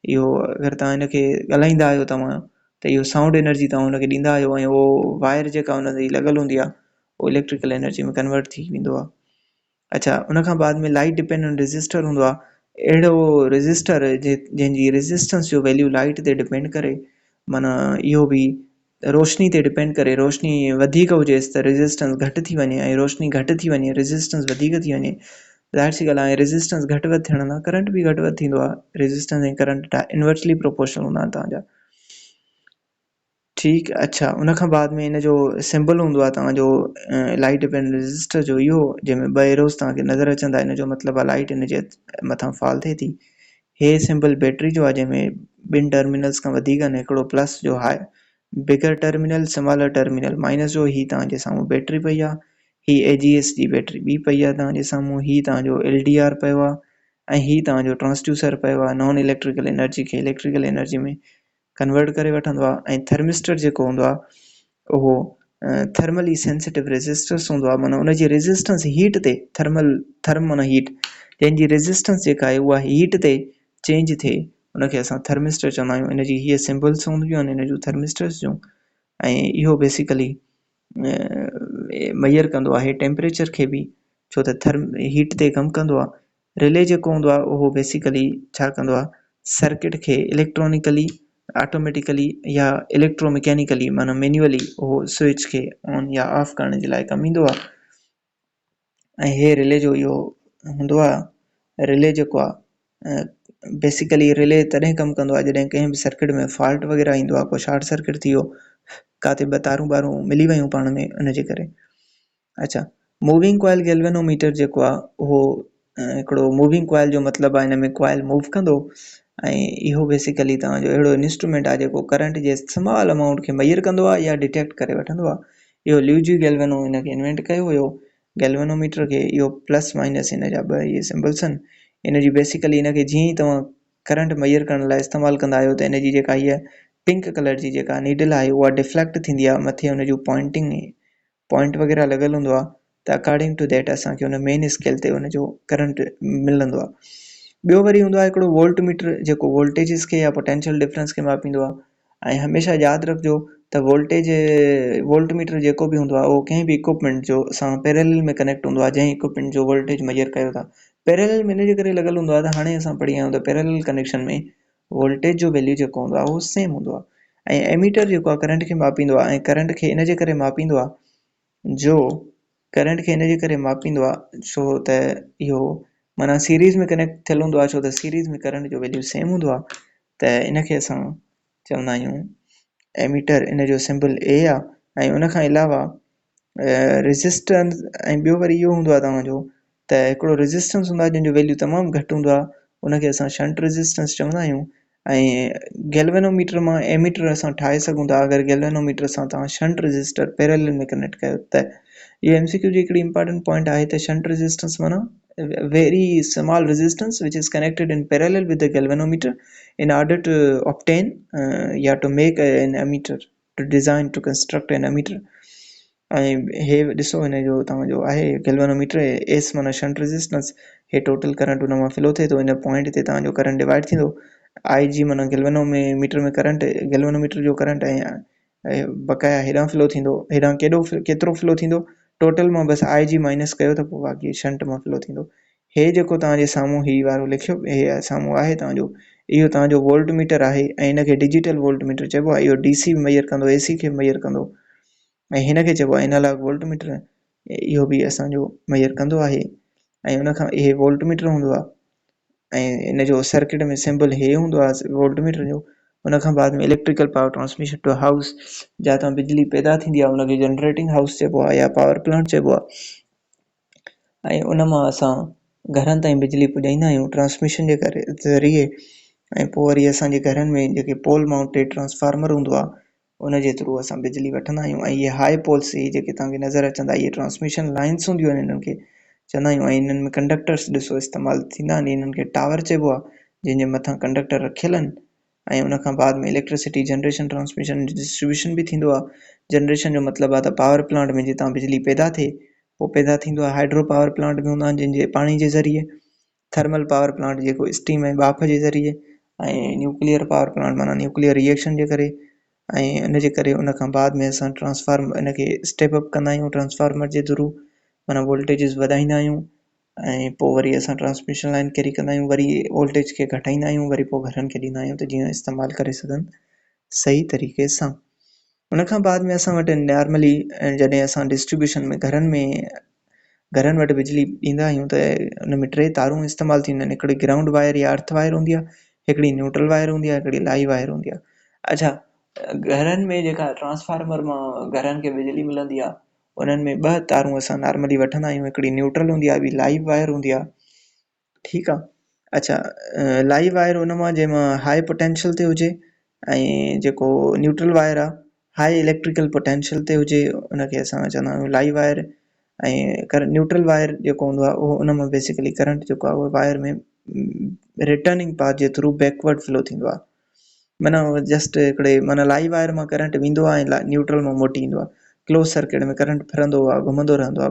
इहो अगरि तव्हां हिनखे ॻाल्हाईंदा आहियो तव्हां त इहो साउंड एनर्जी तव्हां हुनखे ॾींदा आहियो, ऐं उहो वायर जेका हुन ते लॻल हूंदी आहे उहो इलेक्ट्रिकल एनर्जी में कन्वर्ट थी वेंदो आहे। अच्छा, उनखां बाद में लाइट डिपेंडेंट रेजिस्टर हूंदो आहे, अहिड़ो रेजिस्टर जंहिंजी रेजिस्टेंस जो वैल्यू लाइट ते डिपेंड करे, माना इहो बि रोशनी ते डिपेंड करे। रोशनी वधीक हुजेसि त रेजिस्टेंस घटि थी वञे, ऐं रोशनी घटि थी वञे रेजिस्टेंस वधीक थी वञे। ज़ाहिर सी ॻाल्हि आहे, रेजिस्टेंस घटि वधि थियण सां करंट बि घटि वधि थींदो आहे। रेजिस्टेंस ऐं करंट इनवर्सली प्रोपोर्शनल हूंदा आहिनि तव्हांजा, ठीकु। अच्छा, उनखां बाद में हिन जो सिंबल हूंदो आहे तव्हांजो लाइट डिपेंडेंट रेजिस्टर जो इहो, जंहिंमें 2 एरोस तव्हांखे नज़र अचंदा, हिन जो मतिलबु आहे लाइट हिन जे मथां फॉल थिए थी। हे सिंबल बैटरी जो आहे, जंहिंमें 2 टर्मिनल्स खां वधीक आहिनि, हिकिड़ो प्लस जो हाई बिगर टर्मिनल, स्मॉलर टर्मिनल माइनस जो। ही तव्हांजे साम्हूं बैटरी पई आहे, ही AGS जी बैटरी ॿी पई आहे तव्हांजे साम्हूं, ही तव्हांजो LDR पियो आहे, ऐं हीउ तव्हांजो ट्रांसड्यूसर पियो आहे नॉन इलेक्ट्रिकल एनर्जी खे इलेक्ट्रिकल एनर्जी में कन्वर्ट करे वठंदो आहे। ऐं थर्मिस्टर जेको हूंदो आहे उहो थर्मली सेंसिटिव रेजिस्टेंस हूंदो आहे, माना उनजी रेजिस्टेंस हीट ते थर्म माना हीट, जंहिंजी रेजिस्टेंस जेका आहे उहा हीट ते चेंज थिए उनखे असां थर्मिस्टर चवंदा आहियूं। इनजी हीअ सिम्बल्स हूंदियूं आहिनि इन जूं थर्मिस्टर्स जूं, ऐं इहो बेसिकली मेजर कंदो आहे टेम्परेचर खे बि, छो त हीट ते कमु कंदो आहे। रिले जेको हूंदो आहे उहो बेसिकली छा कंदो आहे, सर्किट खे इलेक्ट्रॉनिकली ऑटोमेटिकली या इलेक्ट्रोमैकेनिकली माना मैन्युअली उहो स्विच खे ऑन या ऑफ करण जे लाइ कमु ईंदो आहे। ऐं हे रिले जो इहो हूंदो आहे, रिले जेको आहे बेसिकली रिले तॾहिं कमु कंदो आहे जॾहिं कंहिं बि सर्किट में फॉल्ट वग़ैरह ईंदो आहे, को शॉर्ट सर्किट थी वियो, काथे ॿ तारूं ॿारूं मिली वियूं पाण में उनजे करे। अच्छा, मूविंग कॉइल गैल्वेनोमीटर जेको आहे उहो हिकिड़ो मूविंग कॉइल जो मतिलबु आहे हिन में कॉइल मूव कंदो, ऐं इहो बेसिकली तव्हांजो अहिड़ो इंस्ट्रूमेंट आहे जेको करंट जे स्मॉल अमाउंट खे मेजर कंदो आहे या डिटेक्ट करे वठंदो आहे। इहो ल्यूजी गैल्वेनो हिनखे इन्वेंट कयो हुयो गैल्वेनोमीटर खे। इहो प्लस माइनस हिन जा ॿ इहे सिम्बल्स आहिनि। इनजी बेसिकली इनखे जीअं ई तव्हां करंट मेजर करण लाइ इस्तेमालु कंदा आहियो त इनजी जेका हीअ पिंक कलर जी जेका नीडल आहे उहा डिफ्लेक्ट थींदी आहे, मथे हुन जूं पॉइंट वग़ैरह लॻल हूंदो आहे, त अकॉर्डिंग टू दैट असांखे हुन मेन स्केल ते हुनजो करंट मिलंदो आहे। ॿियो वरी हूंदो आहे हिकिड़ो वोल्टमीटर जेको वोल्टेजिस खे या पोटेंशियल डिफरेंस खे मापींदो आहे। ऐं हमेशह यादि रखिजो त वोल्टमीटर जेको बि हूंदो आहे उहो कंहिं बि इक्विपमेंट जो सां पैरेलल में कनेक्ट हूंदो आहे, जंहिं इक्विपमेंट जो वोल्टेज मेजर कयो था। पैरेलल में इनजे करे लॻल हूंदो आहे त हाणे असां पढ़ी आहियूं त पैरेलल कनेक्शन में वोल्टेज जो वैल्यू जेको हूंदो आहे उहो सेम हूंदो आहे। ऐं एमीटर जेको आहे करंट खे मापींदो आहे, ऐं करंट खे इनजे करे मापींदो आहे जो करंट खे इनजे करे मापींदो आहे छो त इहो माना सीरीज़ में कनेक्ट थियल हूंदो आहे, छो त सीरीज़ में करंट जो वैल्यू सेम हूंदो आहे, त इनखे असां चवंदा आहियूं एमीटर। इन जो सिंबल ए आहे। ऐं उनखां अलावा रेजिस्टेंस, ऐं ॿियो वरी इहो हूंदो आहे तव्हांजो त हिकिड़ो रेजिस्टेंस हूंदो आहे जंहिंजो वैल्यू तमामु घटि हूंदो आहे, उनखे असां शंट रेजिस्टेंस चवंदा आहियूं। ऐं गैल्वेनोमीटर मां एमीटर असां ठाहे सघूं था अगरि गैल्वेनोमीटर सां तव्हां शंट रेजिस्टर पैरेलल में कनेक्ट कयो त। इहो MCQ जी हिकिड़ी इंपॉर्टेंट पॉइंट आहे त शंट रेजिस्टेंस माना very small resistance which is connected in parallel with the galvanometer in order to obtain to make an ammeter, to design, to construct an ammeter. ऐं हे ॾिसो हिन जो तव्हांजो आहे गैल्वेनोमीटर एस माना शंट रेजिस्टेंस, हे total current हुन मां flow थिए थो, हिन पॉइंट ते तव्हांजो करंट डिवाइड थींदो। IG माना गैल्वेनोमीटर में करंट, गैल्वेनोमीटर जो करंट, ऐं बक़ाया हेॾां फ्लो थींदो, हेॾां केतिरो फ्लो थींदो टोटल मां बसि IG माइनस कयो त पोइ बाक़ी शंट मां फ्लो थींदो। हे जेको तव्हांजे साम्हूं ही वारो लिखियो हे साम्हूं आहे तव्हांजो, इहो तव्हांजो वोल्टमीटर आहे, ऐं हिनखे डिजिटल वोल्टमीटर चइबो आहे। इहो DC मेजर कंदो, AC खे मेजर कंदो, ऐं हिनखे चइबो आहे एनालॉग वोल्टमीटर। इहो बि असांजो मेजर कंदो आहे। ऐं उनखां इहे वोल्टमीटर हूंदो आहे, ऐं इन जो सर्किट में सिंबल हे हूंदो आहे वोल्टमीटर जो। उनखां बाद में electrical power transmission to house, जितां बिजली पैदा थींदी आहे उनखे जनरेटिंग हाउस चइबो आहे या पावर प्लांट चइबो आहे। ऐं उन मां असां घरनि ताईं बिजली पुॼाईंदा आहियूं ट्रांसमिशन जे करे ज़रिए। ऐं पोइ वरी असांजे घरनि में जेके पोल माउंटेड ट्रांसफार्मर हूंदो आहे उनजे थ्रू असां बिजली वठंदा आहियूं। ऐं इहे हाई पोल्स जेके तव्हांखे नज़र अचंदा, इहे ट्रांसमिशन लाइन्स हूंदियूं आहिनि, इन्हनि खे चवंदा आहियूं। ऐं इन्हनि में कंडक्टर्स ॾिसो इस्तेमालु थींदा आहिनि, इन्हनि खे टावर चइबो आहे, जंहिंजे मथां कंडक्टर रखियल आहिनि। ऐं उनखां बाद में इलेक्ट्रिसिटी जनरेशन, ट्रांसमिशन, डिस्ट्रीब्यूशन बि थींदो आहे। जनरेशन जो मतिलबु आहे त पावर प्लांट में जितां बिजली पैदा थिए, पोइ पैदा थींदो आहे। हाइड्रो पावर प्लांट बि हूंदा आहिनि जंहिंजे पाणी जे ज़रिए, थर्मल पावर प्लांट जेको स्टीम ऐं बाफ़ जे ज़रिए, ऐं न्यूक्लियर पावर प्लांट माना न्यूक्लियर रिएक्शन जे करे। ऐं इनजे करे उनखां बाद में असां ट्रांसफार्मर इनखे स्टेप अप कंदा आहियूं ट्रांसफार्मर जे थ्रू, माना वोल्टेजिस वधाईंदा आहियूं। ऐं पोइ वरी असां ट्रांसमिशन लाइन कैरी कंदा आहियूं, वरी वोल्टेज खे घटाईंदा आहियूं, वरी पोइ घरनि खे ॾींदा आहियूं त जीअं इस्तेमालु करे सघनि सही तरीक़े सां। उनखां बाद में असां वटि नॉर्मली जॾहिं असां डिस्ट्रीब्यूशन में घरनि वटि बिजली ॾींदा आहियूं त उन में 3 तारूं इस्तेमालु थींदियूं आहिनि। हिकिड़ी ग्राउंड वायर या अर्थ वायर हूंदी आहे, हिकिड़ी न्यूट्रल वायर हूंदी आहे, हिकिड़ी लाइव वायर हूंदी आहे। अच्छा, घरनि में जेका ट्रांसफार्मर मां घरनि खे बिजली मिलंदी आहे उन्हनि में 2 तारूं असां नॉर्मली वठंदा आहियूं, हिकिड़ी न्यूट्रल हूंदी आहे, ॿी लाइव वायर हूंदी आहे। ठीकु आहे। अच्छा, लाइव वायर हुन मां जंहिंमां हाई पोटेंशियल ते हुजे, ऐं जेको न्यूट्रल वायर आहे हाई इलेक्ट्रिकल पोटेंशियल ते हुजे, उनखे असां चवंदा आहियूं लाइव वायर। ऐं न्यूट्रल वायर जेको हूंदो आहे उहो उन मां बेसिकली करंट जेको आहे उहो वायर में रिटर्निंग पाथ जे थ्रू बैकवर्ड फ्लो थींदो आहे। माना जस्ट हिकिड़े माना लाइव वायर मां करंट वेंदो आहे ऐं न्यूट्रल मां मोटी ईंदो आहे। क्लोज सर्किट में करंट फिरंदो आहे, घुमंदो रहंदो आहे।